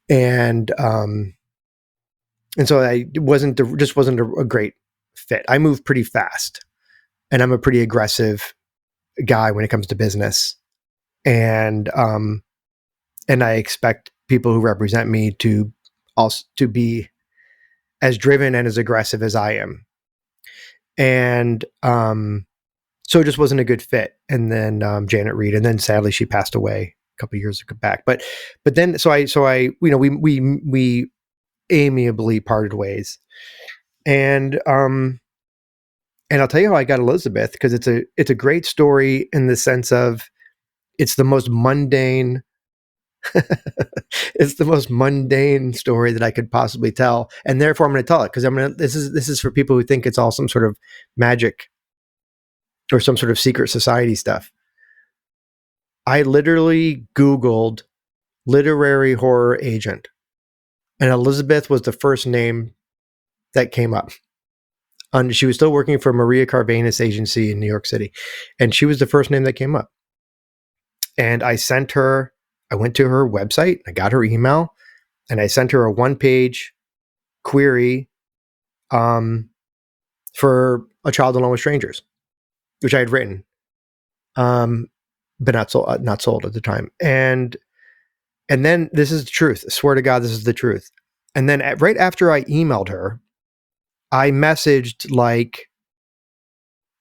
And so I wasn't a great fit. I move pretty fast, and I'm a pretty aggressive guy when it comes to business. And I expect people who represent me to also to be as driven and as aggressive as I am. And so it just wasn't a good fit. And then Janet Reed, and then sadly she passed away a couple of years back. But then so I we amiably parted ways. And I'll tell you how I got Elizabeth, because it's a great story in the sense of it's the most mundane it's the most mundane story that I could possibly tell, and therefore I'm going to tell it, because this is for people who think it's all some sort of magic or some sort of secret society stuff. I literally Googled literary horror agent, and Elizabeth was the first name that came up. And she was still working for Maria Carvanis agency in New York City, and she was the first name that came up. And I went to her website, I got her email, and I sent her a 1-page query for A Child Alone with Strangers, which I had written, but not sold at the time. And then, this is the truth. I swear to God, this is the truth. And then right after I emailed her, I messaged like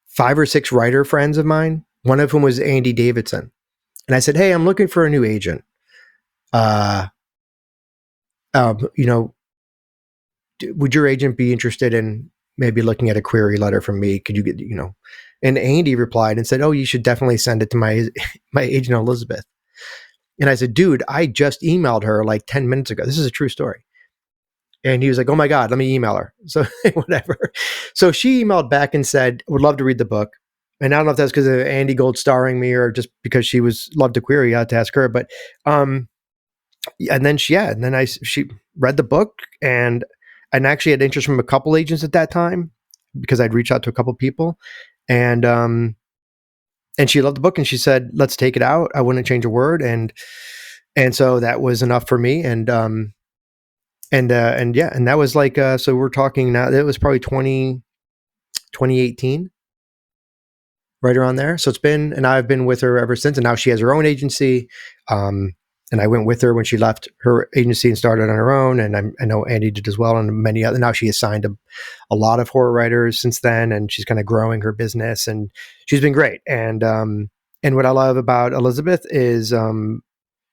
5 or 6 writer friends of mine, one of whom was Andy Davidson. And I said, hey, I'm looking for a new agent. Would your agent be interested in maybe looking at a query letter from me? Could you get, and Andy replied and said, oh, you should definitely send it to my agent, Elizabeth. And I said, dude, I just emailed her like 10 minutes ago. This is a true story. And he was like, oh my God, let me email her. So whatever. So she emailed back and said, would love to read the book. And I don't know if that's because of Andy Gold starring me or just because she loved the query. I had to ask her. But, and then she read the book, and actually had interest from a couple agents at that time, because I'd reached out to a couple people, and she loved the book, and she said, let's take it out. I wouldn't change a word. And so that was enough for me. And that was like, so we're talking now, it was probably 2018. Right around there. So and I've been with her ever since. And now she has her own agency. And I went with her when she left her agency and started on her own. And I know Andy did as well, and many other. Now she has signed a lot of horror writers since then, and she's kind of growing her business, and she's been great. And what I love about Elizabeth is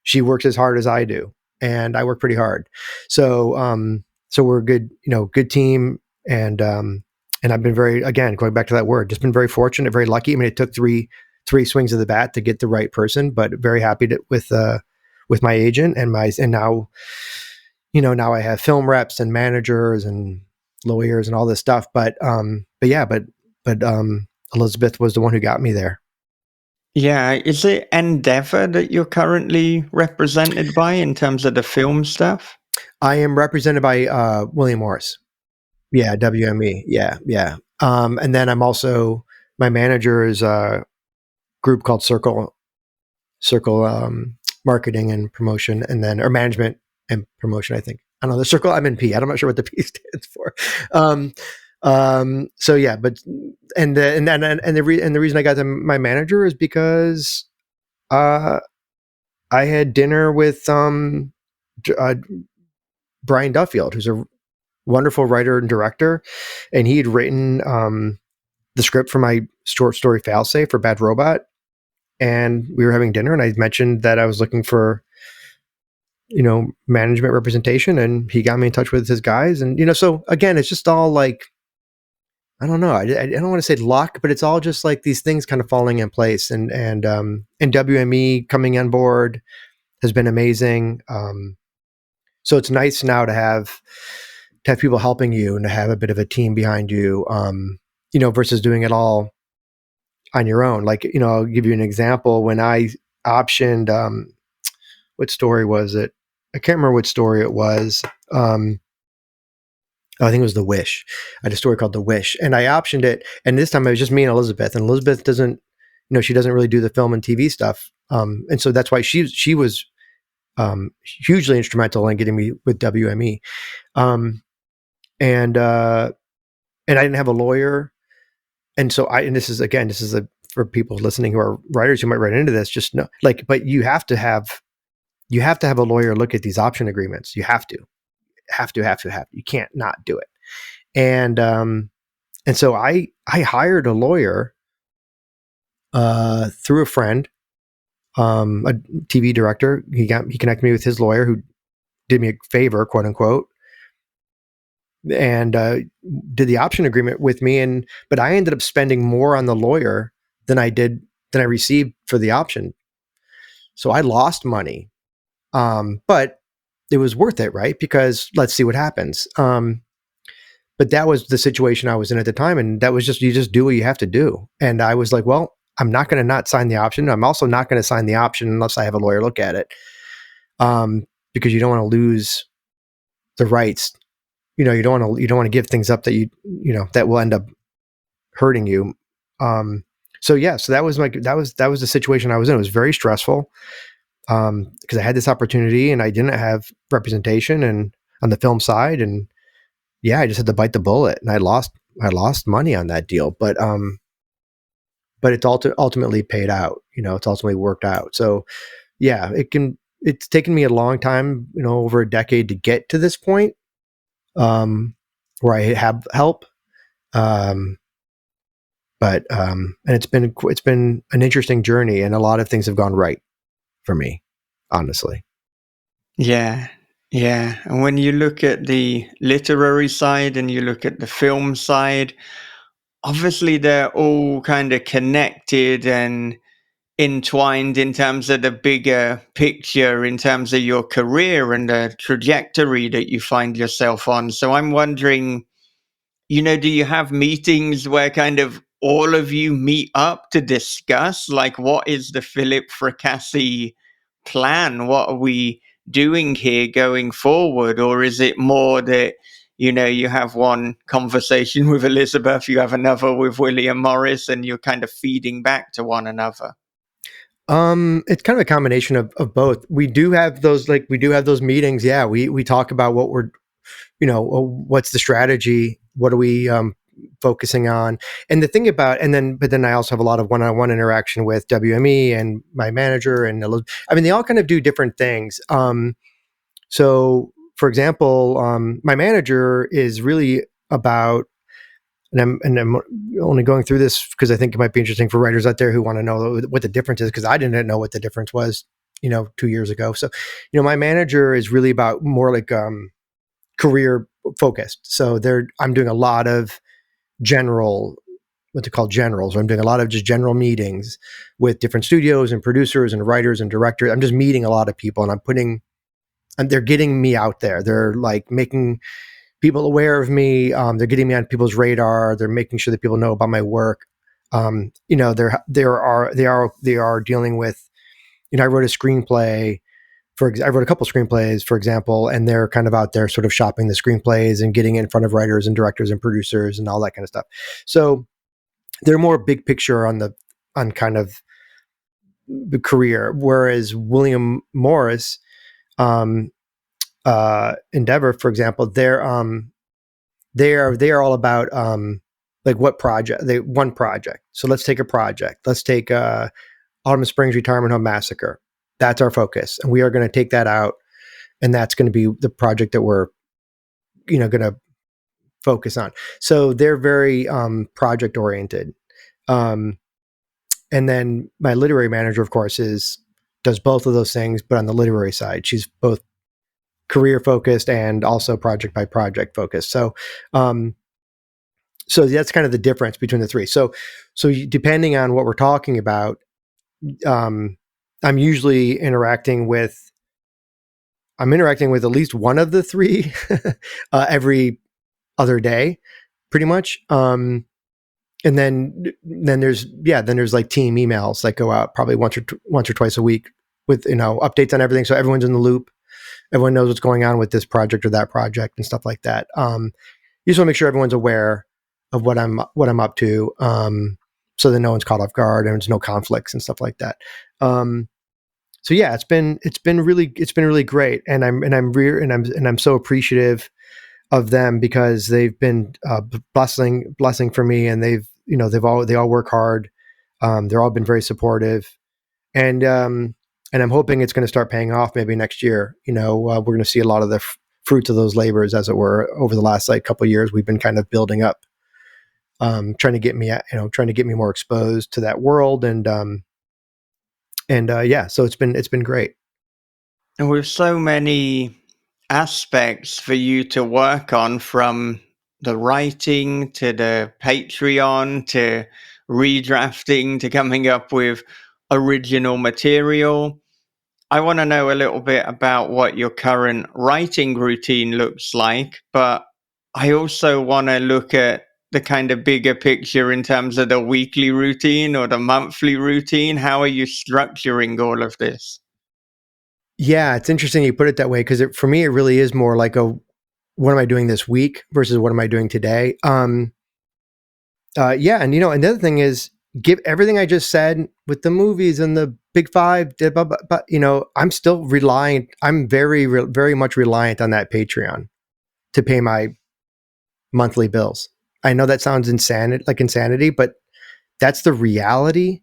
she works as hard as I do, and I work pretty hard. So we're a good team. And I've been going back to that word, just been very fortunate, very lucky. I mean, it took three swings of the bat to get the right person, but very happy with my agent and now, now I have film reps and managers and lawyers and all this stuff. But Elizabeth was the one who got me there. Yeah. Is it Endeavor that you're currently represented by in terms of the film stuff? I am represented by William Morris. Yeah, WME. Yeah. And then I'm also, my manager is a group called Circle Marketing and Promotion, or Management and Promotion, I think. I don't know, the circle I'm in P. I'm not sure what the P stands for. So yeah, but the reason I got to my manager is because I had dinner with Brian Duffield, who's a wonderful writer and director, and he had written the script for my short story Failsafe for Bad Robot, and we were having dinner, and I mentioned that I was looking for management representation, and he got me in touch with his guys, and so again, it's just all like, I don't know, I don't want to say luck, but it's all just like these things kind of falling in place, and WME coming on board has been amazing. So it's nice now to have people helping you and to have a bit of a team behind you, versus doing it all on your own. Like, I'll give you an example. When I optioned, what story was it? I can't remember what story it was. I think it was The Wish. I had a story called The Wish, and I optioned it. And this time it was just me and Elizabeth. And Elizabeth doesn't, she doesn't really do the film and TV stuff. And so that's why she was hugely instrumental in getting me with WME. And I didn't have a lawyer. And so this is for people listening who are writers who might write into this, just know, like, but you have to have a lawyer look at these option agreements. You have to. You can't not do it. And so I hired a lawyer through a friend, a TV director. He connected me with his lawyer, who did me a favor, quote unquote, and did the option agreement with me. But I ended up spending more on the lawyer than I received for the option. So I lost money, but it was worth it, right? Because let's see what happens. But that was the situation I was in at the time, and that was you just do what you have to do. And I was like, well, I'm not going to not sign the option. I'm also not going to sign the option unless I have a lawyer look at it, because you don't want to lose the rights. You don't want to give things up that that will end up hurting you. So that was the situation I was in. It was very stressful, because I had this opportunity and I didn't have representation and on the film side, and I just had to bite the bullet, and I lost money on that deal, but it's ultimately paid out. It's ultimately worked out. So it's taken me a long time, over a decade to get to this point, where I have help. And it's been an interesting journey, and a lot of things have gone right for me, honestly. Yeah. And when you look at the literary side and you look at the film side, obviously they're all kind of connected and entwined in terms of the bigger picture, in terms of your career and the trajectory that you find yourself on. So I'm wondering, do you have meetings where kind of all of you meet up to discuss, like, what is the Philip Fracassi plan? What are we doing here going forward? Or is it more that, you have one conversation with Elizabeth, you have another with William Morris, and you're kind of feeding back to one another? It's kind of a combination of both. We do have those meetings. Yeah. We talk about what we're, what's the strategy? What are we focusing on? And the thing about, but then I also have a lot of one-on-one interaction with WME and my manager, and they all kind of do different things. So for example, my manager is really about, and I'm only going through this because I think it might be interesting for writers out there who want to know what the difference is, because I didn't know what the difference was, 2 years ago. So, my manager is really about more like career focused. So I'm doing a lot of what they call generals, or I'm doing a lot of just general meetings with different studios and producers and writers and directors. I'm just meeting a lot of people, and they're getting me out there. They're like making people aware of me. They're getting me on people's radar. They're making sure that people know about my work. They are dealing with, I wrote a screenplay I wrote a couple screenplays, for example, and they're kind of out there sort of shopping the screenplays and getting in front of writers and directors and producers and all that kind of stuff. So they're more big picture on kind of the career. Whereas William Morris, endeavor, for example, they are all about like what project one project. So let's take a project. Let's take Autumn Springs Retirement Home Massacre. That's our focus, and we are going to take that out, and that's going to be the project that we're going to focus on. So they're very project oriented. And then my literary manager, of course, does both of those things, but on the literary side, she's both career focused and also project by project focused. So that's kind of the difference between the three. So depending on what we're talking about, I'm usually interacting with at least one of the three every other day, pretty much. And then there's like team emails that go out probably once or twice a week with updates on everything, so everyone's in the loop. Everyone knows what's going on with this project or that project and stuff like that. You just want to make sure everyone's aware of what I'm up to, so that no one's caught off guard and there's no conflicts and stuff like that. So yeah, it's been really great, and I'm so appreciative of them because they've been blessing for me, and they all work hard. They're all been very supportive, and I'm hoping it's going to start paying off maybe next year. We're going to see a lot of the fruits of those labors, as it were, over the last couple of years. We've been kind of building up, trying to get me more exposed to that world, and so it's been great. And with so many aspects for you to work on, from the writing to the Patreon to redrafting to coming up with original material, I want to know a little bit about what your current writing routine looks like, but I also want to look at the kind of bigger picture in terms of the weekly routine or the monthly routine. How are you structuring all of this? Yeah, it's interesting you put it that way, because for me, it really is more like what am I doing this week versus what am I doing today? And another thing is, give everything I just said with the movies and the big five, but I'm still reliant. I'm very, very much reliant on that Patreon to pay my monthly bills. I know that sounds insanity, but that's the reality.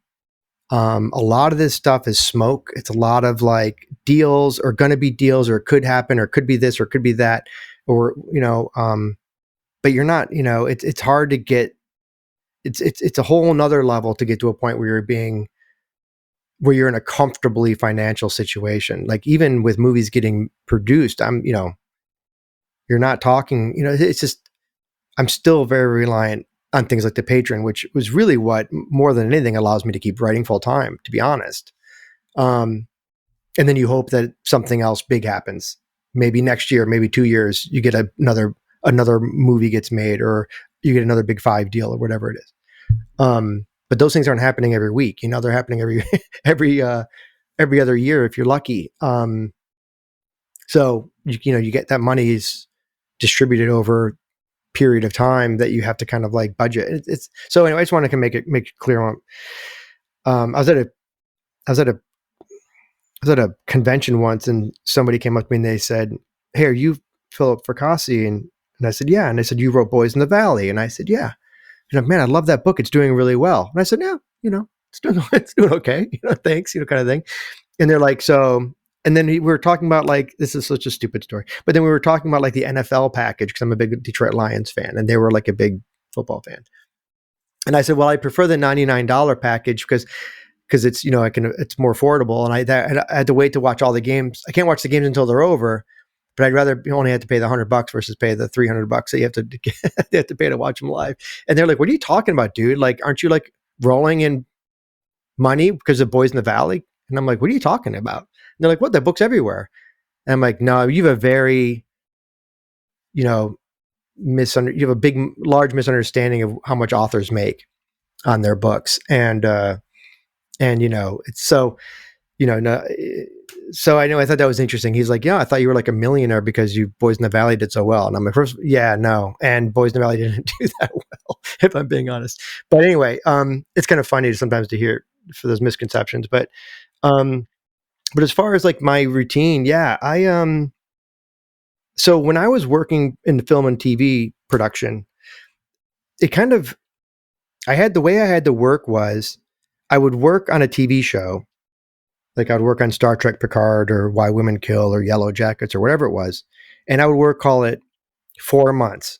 A lot of this stuff is smoke. It's a lot of like deals, or going to be deals, or it could happen, or it could be this, or it could be that, or but you're not. It's hard to get. It's a whole nother level to get to a point where you're in a comfortably financial situation. Like even with movies getting produced, you're not talking. It's just I'm still very reliant on things like the Patreon, which was really what more than anything allows me to keep writing full time, to be honest. And then you hope that something else big happens. Maybe next year, maybe 2 years, you get another movie gets made, or you get another big five deal, or whatever it is. But those things aren't happening every week. They're happening every other year if you're lucky. So you get that money is distributed over period of time that you have to kind of like budget. So anyway, I just want to make it clear on. I was at a convention once, and somebody came up to me and they said, "Hey, are you Philip Fracassi?" And I said, "Yeah." And they said, "You wrote Boys in the Valley?" And I said, "Yeah." And man, I love that book. It's doing really well. And I said, "Yeah, it's doing okay. Thanks, kind of thing." And they're like, "So." And then we were talking about this is such a stupid story, but then we were talking about the NFL package, because I'm a big Detroit Lions fan, and they were like a big football fan. And I said, "Well, I prefer the $99 package because it's it's more affordable, and I had to wait to watch all the games. I can't watch the games until they're over, but I'd rather only have to pay the $100 versus pay the $300 that you have to pay to watch them live." And they're like, "What are you talking about, dude? Aren't you rolling in money because of Boys in the Valley?" And I'm like, "What are you talking about?" And they're like, "What? That book's everywhere." And I'm like, "No, you have a very, you have a large misunderstanding of how much authors make on their books." And it's so, no. So I thought that was interesting. He's like, "Yeah, I thought you were like a millionaire because Boys in the Valley did so well." And I'm like, first, yeah, no. And Boys in the Valley didn't do that well, if I'm being honest. But anyway, it's kind of funny sometimes to hear for those misconceptions. But as far as my routine, yeah, So when I was working in the film and TV production, the way I had to work was I would work on a TV show. Like I'd work on Star Trek Picard or Why Women Kill or Yellow Jackets or whatever it was. And I would call it 4 months,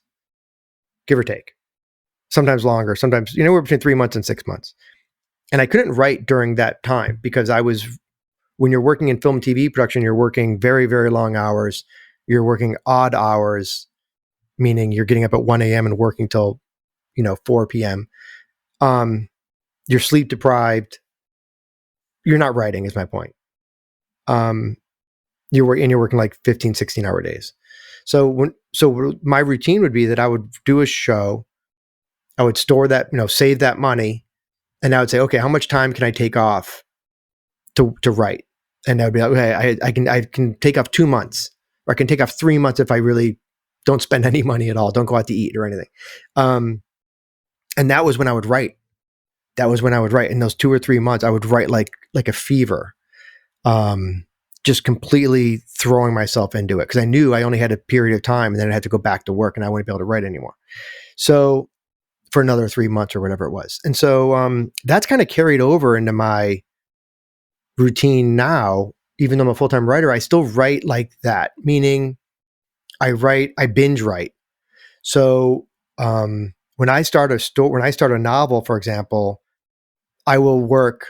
give or take. Sometimes longer, sometimes, we're between 3 months and 6 months. And I couldn't write during that time because when you're working in film and TV production, you're working very, very long hours. You're working odd hours, meaning you're getting up at 1 a.m. and working till, 4 p.m. You're sleep deprived. You're not writing is my point. You're working like 15, 16-hour days. So my routine would be that I would do a show. I would store that, save that money. And I would say, okay, how much time can I take off to write? And I would be like, okay, I can take off 2 months, or I can take off 3 months if I really don't spend any money at all, don't go out to eat or anything. And that was when I would write. In those 2 or 3 months, I would write like a fever, just completely throwing myself into it because I knew I only had a period of time and then I had to go back to work and I wouldn't be able to write anymore. So for another 3 months or whatever it was. And so that's kind of carried over into my routine now. Even though I'm a full-time writer, I still write like that, meaning I binge write. So when I start a novel, for example, I will work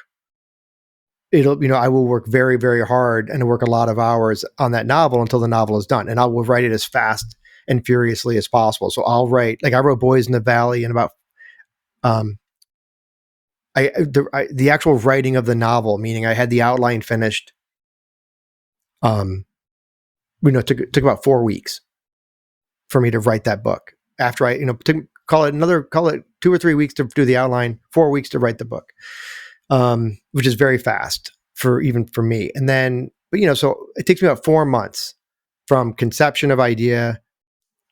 very, very hard and work a lot of hours on that novel until the novel is done. And I will write it as fast and furiously as possible. So I'll write, like I wrote Boys in the Valley in about, the actual writing of the novel, meaning I had the outline finished, took about 4 weeks for me to write that book. After I, call it 2 or 3 weeks to do the outline, 4 weeks to write the book, which is very fast for me. And then, so it takes me about 4 months from conception of idea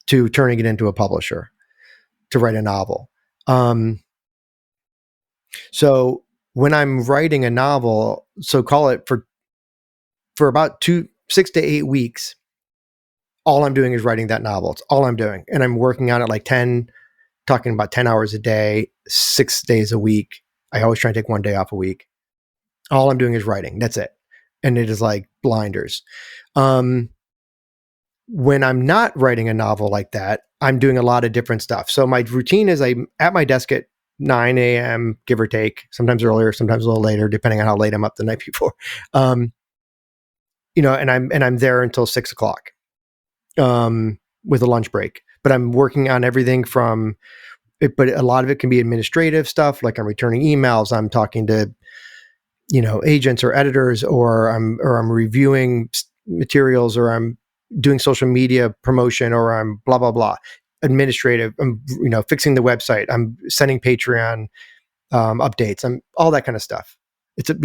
to turning it into a publisher to write a novel. So when I'm writing a novel, so call it for about 6 to 8 weeks, all I'm doing is writing that novel. It's all I'm doing. And I'm working on it talking about 10 hours a day, 6 days a week. I always try to take 1 day off a week. All I'm doing is writing. That's it. And it is like blinders. When I'm not writing a novel like that, I'm doing a lot of different stuff. So my routine is I'm at my desk at 9 a.m., give or take, sometimes earlier, sometimes a little later, depending on how late I'm up the night before. And I'm there until 6 o'clock, with a lunch break. But I'm working on everything from it, but a lot of it can be administrative stuff. Like I'm returning emails, I'm talking to, agents or editors, or I'm reviewing materials, or I'm doing social media promotion, or I'm blah, blah, blah. Administrative, I'm, fixing the website. I'm sending Patreon updates. I'm all that kind of stuff. It's I'm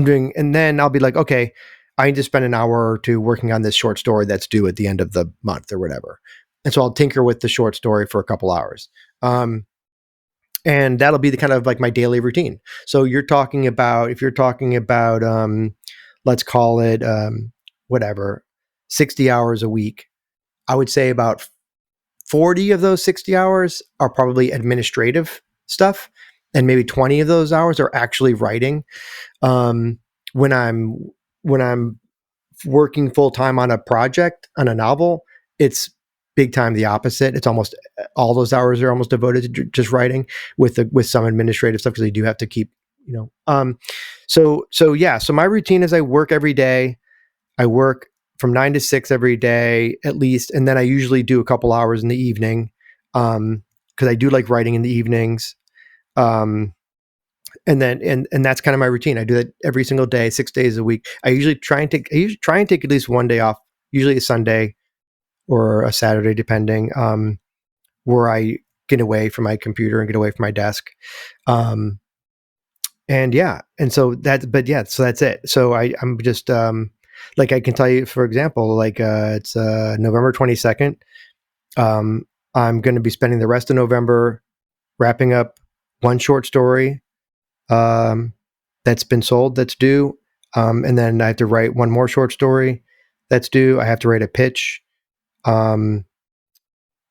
doing, and then I'll be like, okay, I need to spend an hour or two working on this short story that's due at the end of the month or whatever. And so I'll tinker with the short story for a couple hours. And that'll be the kind of like my daily routine. So if you're talking about, let's call it, 60 hours a week, I would say about 40 of those 60 hours are probably administrative stuff. And maybe 20 of those hours are actually writing. When I'm working full time on a project, on a novel, it's big time the opposite. It's almost all those hours are almost devoted to just writing with some administrative stuff, because you do have to keep, So my routine is I work every day. I work from 9 to 6 every day at least, and then I usually do a couple hours in the evening, because I do like writing in the evenings. And that's kind of my routine. I do that every single day, 6 days a week. I usually try and take at least one day off, usually a Sunday or a Saturday, depending, where I get away from my computer and get away from my desk. So that's it. So I'm just, like I can tell you, for example, it's November 22nd. I'm going to be spending the rest of November wrapping up one short story that's been sold, that's due. And then I have to write one more short story that's due. I have to write a pitch for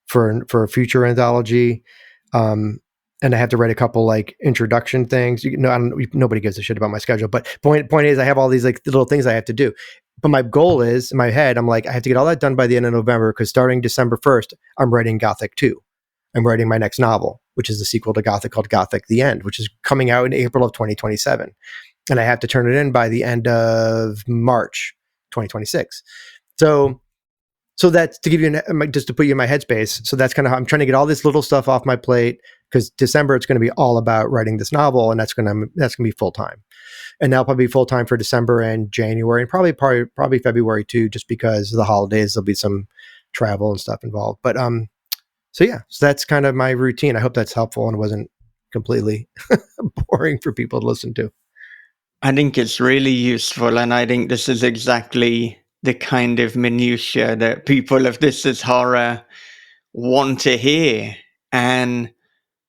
a future anthology. And I have to write a couple like introduction things. Nobody gives a shit about my schedule, but point is I have all these like little things I have to do. But my goal is in my head, I'm like, I have to get all that done by the end of November, because starting December 1st, I'm writing Gothic 2. I'm writing my next novel, which is the sequel to Gothic called Gothic: The End, which is coming out in April of 2027. And I have to turn it in by the end of March 2026. So that's to give you just to put you in my headspace. So that's kind of how I'm trying to get all this little stuff off my plate, because December it's going to be all about writing this novel, and that's going to be full time. And that'll probably be full time for December and January, and probably February too, just because of the holidays. There'll be some travel and stuff involved. But so that's kind of my routine. I hope that's helpful and wasn't completely boring for people to listen to. I think it's really useful, and I think this is exactly the kind of minutiae that people of This Is Horror want to hear. And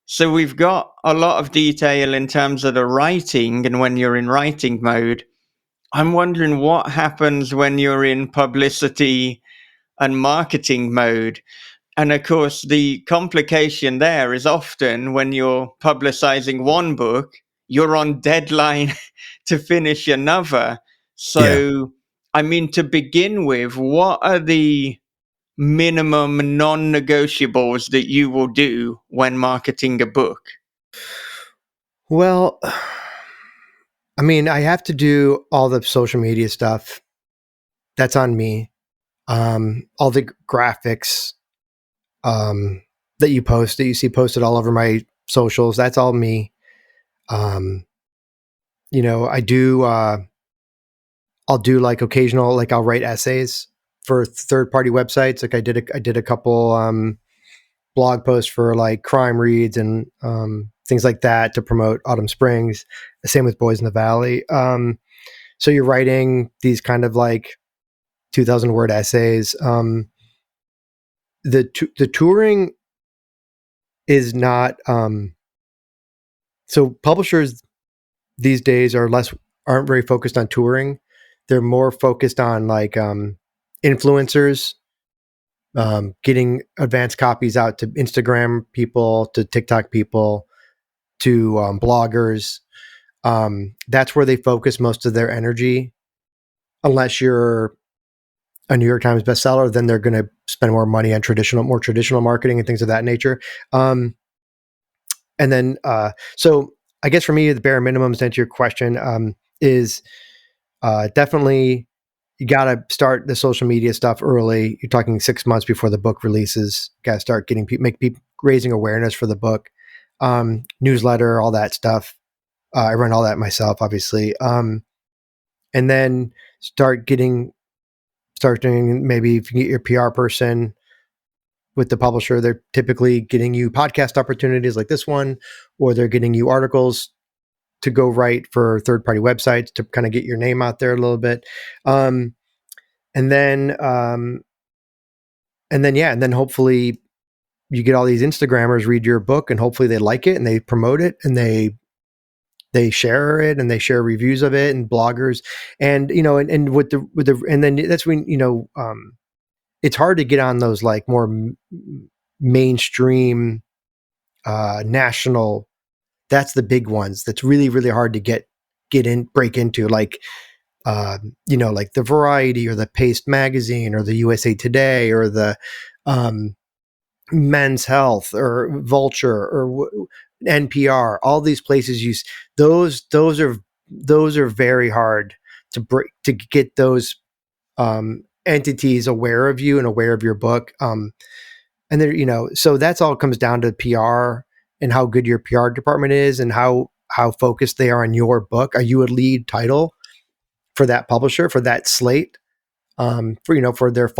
so we've got a lot of detail in terms of the writing, and when you're in writing mode. I'm wondering what happens when you're in publicity and marketing mode. And of course, the complication there is often when you're publicizing one book, you're on deadline to finish another. So, I mean, to begin with, what are the minimum non-negotiables that you will do when marketing a book? Well, I mean, I have to do all the social media stuff. That's on me. All the graphics that you see posted all over my socials, that's all me. I do. I'll do like occasional, like I'll write essays for third-party websites. Like I did a couple blog posts for like crime reads and things like that to promote Autumn Springs. The same with Boys in the Valley. So you're writing these kind of like 2,000 word essays. The touring is not. So publishers these days aren't very focused on touring. They're more focused on like influencers, getting advanced copies out to Instagram people, to TikTok people, to bloggers. That's where they focus most of their energy. Unless you're a New York Times bestseller, then they're going to spend more money on more traditional marketing and things of that nature. And then, so I guess for me, the bare minimums to answer your question is definitely you got to start the social media stuff early. You're talking 6 months before the book releases. Got to start make people raising awareness for the book, newsletter, all that stuff. I run all that myself, obviously. And then start doing, maybe if you get your PR person with the publisher, they're typically getting you podcast opportunities like this one, or they're getting you articles to go write for third-party websites to kind of get your name out there a little bit. And then hopefully you get all these Instagrammers read your book, and hopefully they like it and they promote it and they share it and they share reviews of it, and bloggers, and then that's when, it's hard to get on those like more mainstream, national. That's the big ones. That's really, really hard to break into, like, like the Variety or the Paste Magazine or the USA Today or the Men's Health or Vulture or NPR. All these places use those are very hard to get those entities aware of you and aware of your book. And there, so that's all comes down to PR and how good your PR department is and how focused they are on your book. Are you a lead title for that publisher, for that slate? For their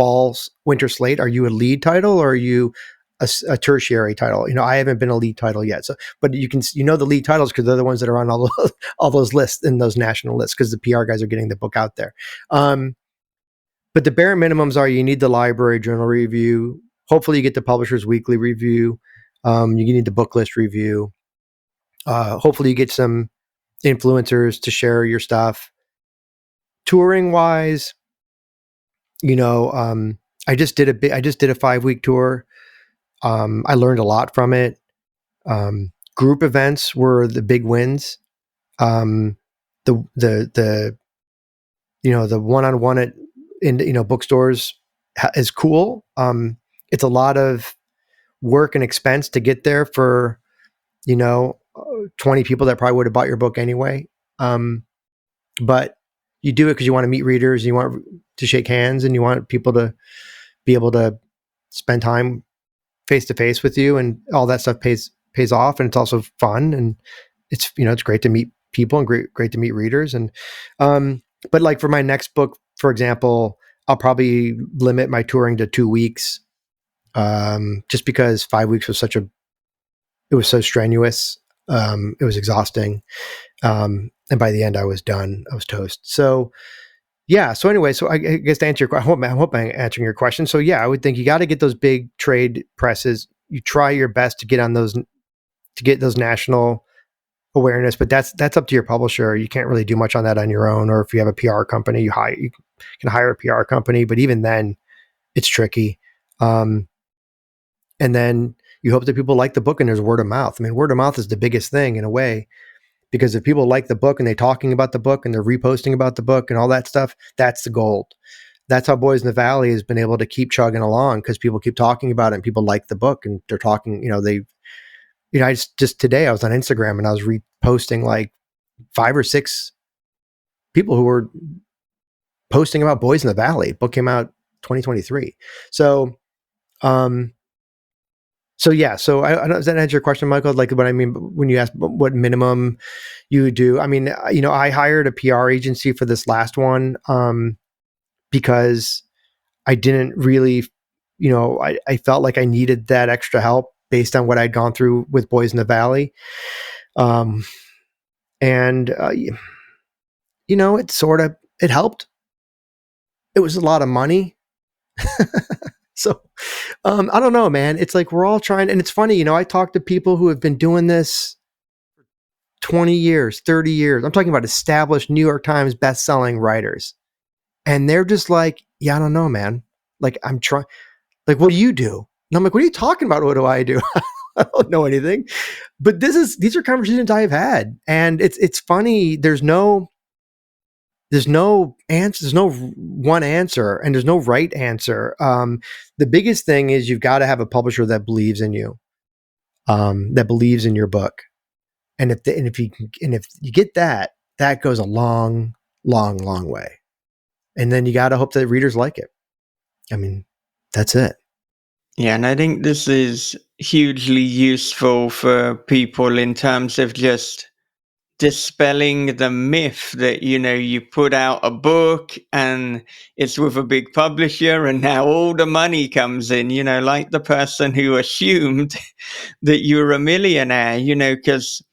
winter slate, are you a lead title or are you a tertiary title? I haven't been a lead title yet. So, but you can, the lead titles because they're the ones that are on all those lists, in those national lists, because the PR guys are getting the book out there. But the bare minimums are you need the library journal review. Hopefully you get the publisher's weekly review. You need the book list review. Hopefully you get some influencers to share your stuff. Touring wise, I just did a 5-week tour. I learned a lot from it. Group events were the big wins. The one-on-one in bookstores is cool. It's a lot of work and expense to get there for 20 people that probably would have bought your book anyway. But you do it because you want to meet readers, you want to shake hands, and you want people to be able to spend time face to face with you, and all that stuff pays off, and it's also fun, and it's it's great to meet people and great to meet readers. And but like for my next book, for example, I'll probably limit my touring to 2 weeks, just because 5 weeks was it was so strenuous. It was exhausting. And by the end I was done. I was toast. So yeah. So anyway, so I guess to answer your question, I hope I'm answering your question. So yeah, I would think you got to get those big trade presses. You try your best to get on those, to get those national awareness, but that's up to your publisher. You can't really do much on that on your own. Or if you have a PR company, you can hire a PR company, but even then it's tricky. And then you hope that people like the book, and there's word of mouth. I mean, word of mouth is the biggest thing in a way, because if people like the book and they're talking about the book and they're reposting about the book and all that stuff, that's the gold. That's how Boys in the Valley has been able to keep chugging along, because people keep talking about it and people like the book, and they're talking, I just today I was on Instagram and I was reposting like 5 or 6 people who were posting about Boys in the Valley. Book came out 2023. So yeah, so does that answer your question, Michael? Like what I mean when you ask what minimum you do? I mean, I hired a PR agency for this last one, because I didn't really, I felt like I needed that extra help based on what I'd gone through with Boys in the Valley. It helped. It was a lot of money. So, I don't know, man. It's like we're all trying, and it's funny, I talk to people who have been doing this for 20 years, 30 years. I'm talking about established New York Times best-selling writers. And they're just like, yeah, I don't know, man. Like, I'm trying, like, what do you do? And I'm like, what are you talking about? What do I do? I don't know anything. But these are conversations I have had. And it's funny. There's no answer. There's no one answer, and there's no right answer. The biggest thing is you've got to have a publisher that believes in you, that believes in your book. And if you get that, that goes a long, long, long way. And then you got to hope that readers like it. I mean, that's it. Yeah, and I think this is hugely useful for people in terms of just dispelling the myth that, you put out a book and it's with a big publisher and now all the money comes in, like the person who assumed that you're a millionaire, because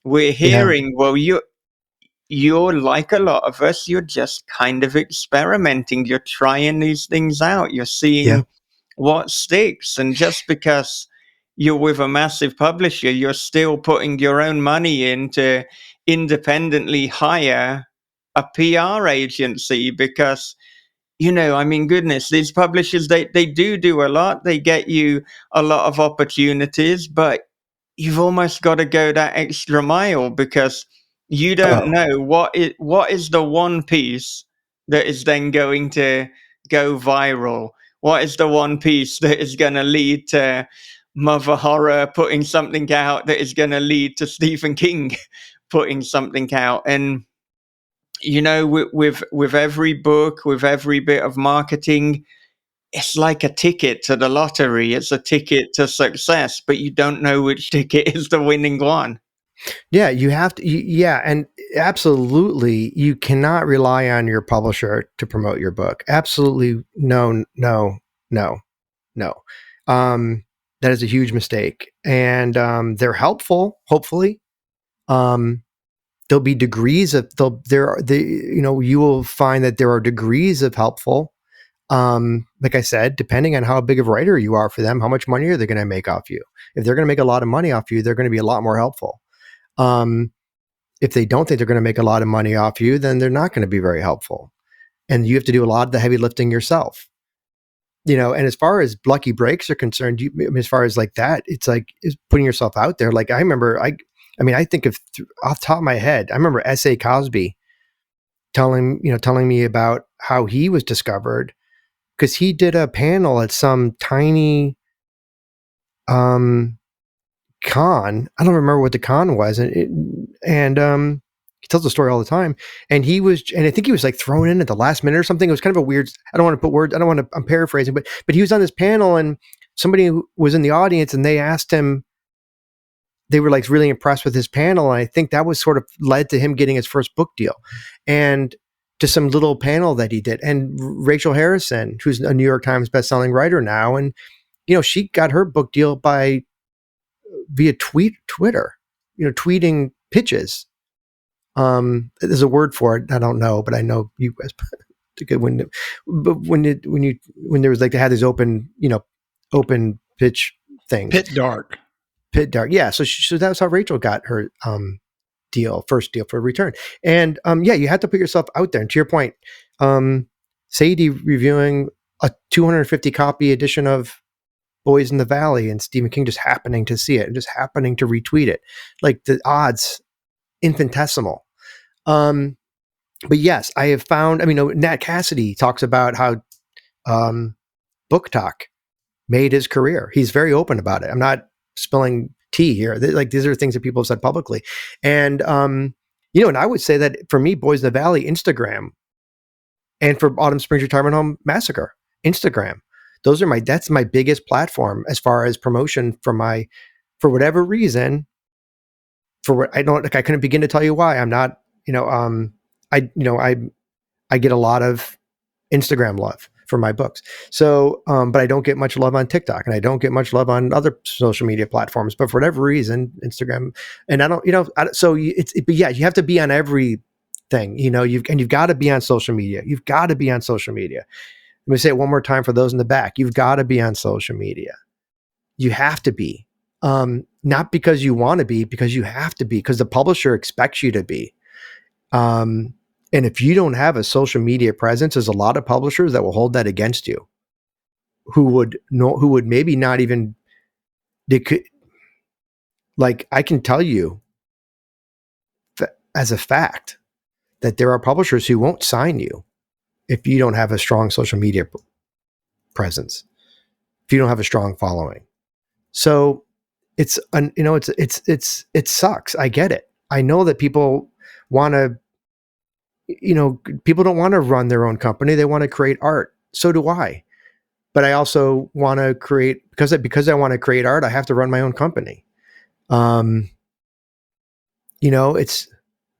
we're hearing, well, you're like a lot of us, you're just kind of experimenting, you're trying these things out, you're seeing what sticks. And just because you're with a massive publisher, you're still putting your own money in to independently hire a PR agency, because goodness, these publishers, they do a lot. They get you a lot of opportunities, but you've almost got to go that extra mile, because you don't know what is the one piece that is then going to go viral. What is the one piece that is going to lead to Mother Horror putting something out, that is going to lead to Stephen King putting something out? And with every book, with every bit of marketing, it's like a ticket to the lottery. It's a ticket to success, but you don't know which ticket is the winning one. Yeah, you have to. Yeah, and absolutely, you cannot rely on your publisher to promote your book. Absolutely, no. That is a huge mistake, and they're helpful. Hopefully, there'll be degrees of you will find that there are degrees of helpful. Like I said, depending on how big of a writer you are for them, how much money are they going to make off you? If they're going to make a lot of money off you, they're going to be a lot more helpful. If they don't think they're going to make a lot of money off you, then they're not going to be very helpful. and you have to do a lot of the heavy lifting yourself. And as far as lucky breaks are concerned, as far as like that, it's like is putting yourself out there. Like I remember, I think of off the top of my head, I remember S.A. Cosby telling me about how he was discovered because he did a panel at some tiny con. I don't remember what the con was, and he tells the story all the time. And I think he was like thrown in at the last minute or something. It was kind of a weird. I'm paraphrasing, but he was on this panel, and somebody was in the audience, and they asked him. They were like really impressed with his panel, and I think that was sort of led to him getting his first book deal, and to some little panel that he did. And Rachel Harrison, who's a New York Times bestselling writer now, and she got her book deal via Twitter, tweeting pitches. There's a word for it. I don't know, but I know you guys. When there was like they had these open pitch things. Pit dark. Yeah. So that's how Rachel got her first deal for return. And you have to put yourself out there. And to your point, Sadie reviewing a 250 copy edition of Boys in the Valley and Stephen King just happening to see it and just happening to retweet it, like the odds infinitesimal. But yes, I have found, Nat Cassidy talks about how Book Talk made his career. He's very open about it. I'm not spilling tea here. These are things that people have said publicly. And, and I would say that for me, Boys in the Valley, Instagram, and for Autumn Springs Retirement Home Massacre, Instagram, that's my biggest platform as far as promotion for whatever reason, I couldn't begin to tell you why. I'm not, I get a lot of Instagram love for my books. So, but I don't get much love on TikTok, and I don't get much love on other social media platforms, but for whatever reason, Instagram, and I don't, but yeah, you have to be on everything, you've got to be on social media. You've got to be on social media. Let me say it one more time for those in the back. You've got to be on social media. You have to be, not because you want to be, because you have to be, because the publisher expects you to be. And if you don't have a social media presence, there's a lot of publishers that will hold that against you, who would maybe not even, they could, like, I can tell you as a fact that there are publishers who won't sign you if you don't have a strong social media presence, if you don't have a strong following. So it sucks. I get it. I know that people want to, people don't want to run their own company. They want to create art. So do I. But I also want to create, because I want to create art, I have to run my own company.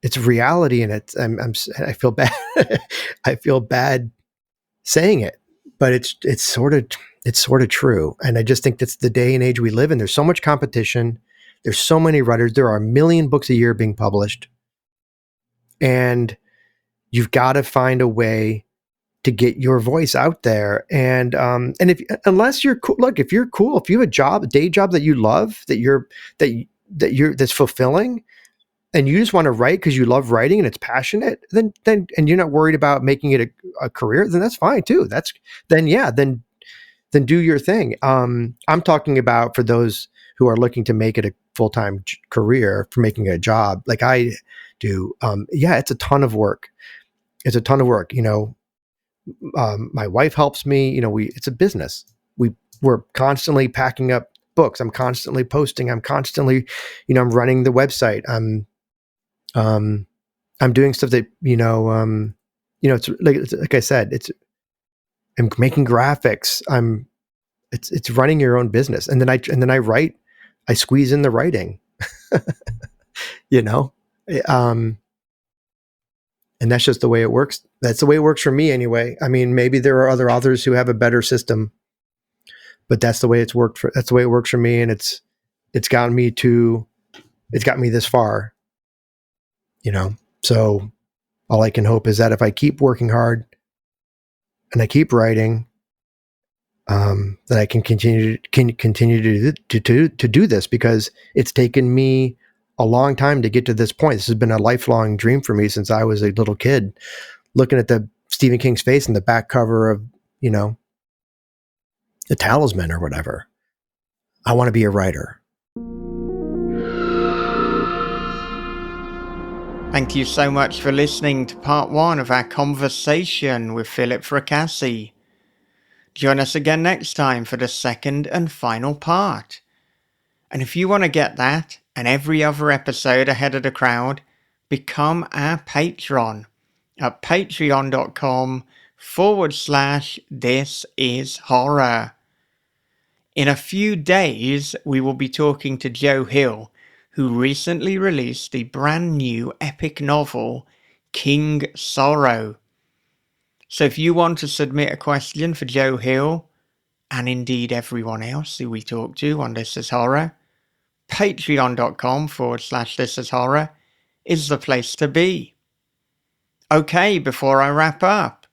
It's reality, and I feel bad. I feel bad saying it, but it's sort of true. And I just think that's the day and age we live in. There's so much competition. There's so many writers. There are 1 million books a year being published, and you've got to find a way to get your voice out there. And unless you're cool, look, if you're cool, if you have a day job that you love, that's fulfilling, and you just want to write because you love writing and it's passionate, then and you're not worried about making it a career, then that's fine too. Then do your thing. I'm talking about for those who are looking to make it a full-time career, for making it a job like I do. It's a ton of work. It's a ton of work. My wife helps me. It's a business. We're constantly packing up books. I'm constantly posting. I'm constantly, I'm running the website. I'm doing stuff that, it's like I said, I'm making graphics. It's running your own business. And then I write, I squeeze in the writing, and that's just the way it works. That's the way it works for me anyway. I mean, maybe there are other authors who have a better system, but that's the way that's the way it works for me. And it's gotten me this far, so all I can hope is that if I keep working hard and I keep writing, that I can continue to do this, because it's taken me a long time to get to this point. This has been a lifelong dream for me since I was a little kid, looking at the Stephen King's face in the back cover of, The Talisman or whatever. I want to be a writer. Thank you so much for listening to part 1 of our conversation with Philip Fracassi. Join us again next time for the second and final part. And if you want to get that and every other episode ahead of the crowd, become our patron at patreon.com/thisishorror. In a few days, we will be talking to Joe Hill, who recently released the brand new epic novel, King Sorrow. So if you want to submit a question for Joe Hill, and indeed everyone else who we talk to on This Is Horror, patreon.com/thisishorror is the place to be. Okay, before I wrap up,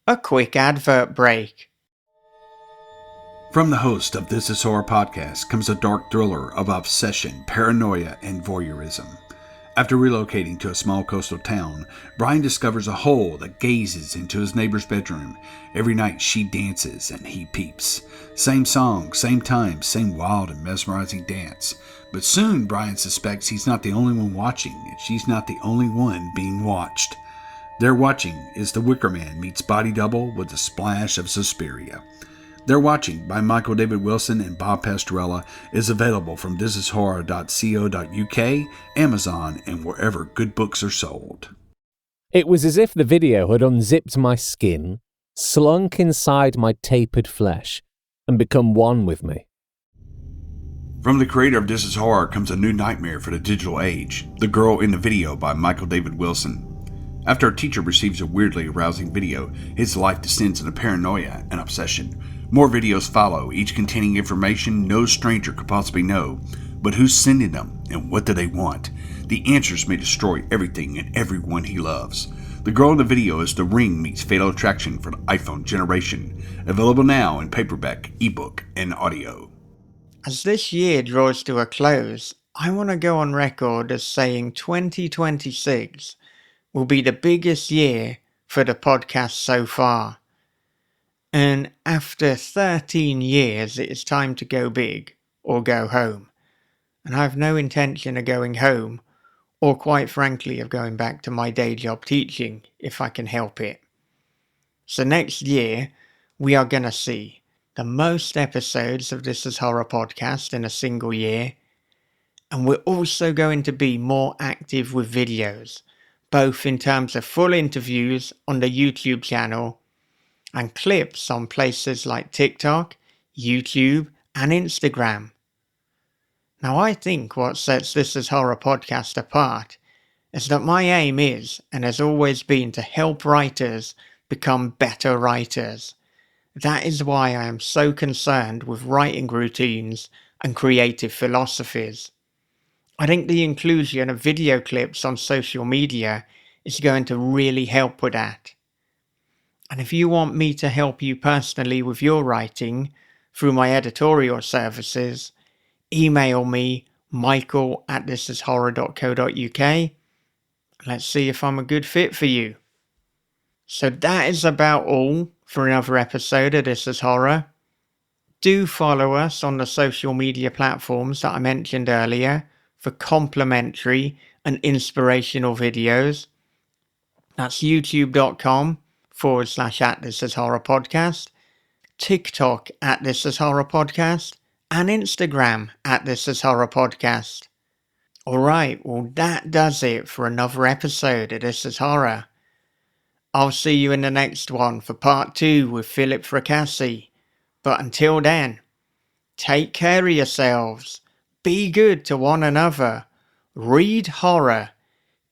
a quick advert break. From the host of This Is Horror podcast comes a dark thriller of obsession, paranoia, and voyeurism. After relocating to a small coastal town, Brian discovers a hole that gazes into his neighbor's bedroom. Every night she dances and he peeps. Same song, same time, same wild and mesmerizing dance. But soon Brian suspects he's not the only one watching, and she's not the only one being watched. They're Watching is The Wicker Man meets Body Double with a splash of Suspiria. They're Watching by Michael David Wilson and Bob Pastorella is available from thisishorror.co.uk, Amazon, and wherever good books are sold. It was as if the video had unzipped my skin, slunk inside my tapered flesh, and become one with me. From the creator of This Is Horror comes a new nightmare for the digital age, The Girl in the Video by Michael David Wilson. After a teacher receives a weirdly arousing video, his life descends into paranoia and obsession. More videos follow, each containing information no stranger could possibly know. But who's sending them, and what do they want? The answers may destroy everything and everyone he loves. The Girl in the Video is The Ring meets Fatal Attraction for the iPhone generation. Available now in paperback, ebook, and audio. As this year draws to a close, I want to go on record as saying 2026 will be the biggest year for the podcast so far. And after 13 years, it is time to go big or go home. And I have no intention of going home, or quite frankly of going back to my day job teaching, if I can help it. So next year, we are going to see the most episodes of This Is Horror podcast in a single year. And we're also going to be more active with videos, both in terms of full interviews on the YouTube channel and clips on places like TikTok, YouTube, and Instagram. Now, I think what sets This Is Horror podcast apart is that my aim is, and has always been, to help writers become better writers. That is why I am so concerned with writing routines and creative philosophies. I think the inclusion of video clips on social media is going to really help with that. And if you want me to help you personally with your writing through my editorial services, email me, michael@thisishorror.co.uk. Let's see if I'm a good fit for you. So that is about all for another episode of This Is Horror. Do follow us on the social media platforms that I mentioned earlier for complimentary and inspirational videos. That's youtube.com/@thisishorrorpodcast, TikTok @thisishorrorpodcast, and Instagram @thisishorrorpodcast. Alright, well that does it for another episode of This Is Horror. I'll see you in the next one for part 2 with Philip Fracassi. But until then, take care of yourselves, be good to one another, read horror,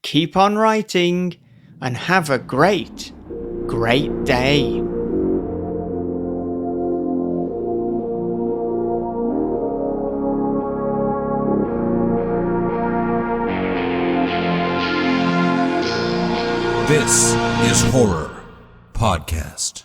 keep on writing, and have a great, great day. This is Horror Podcast.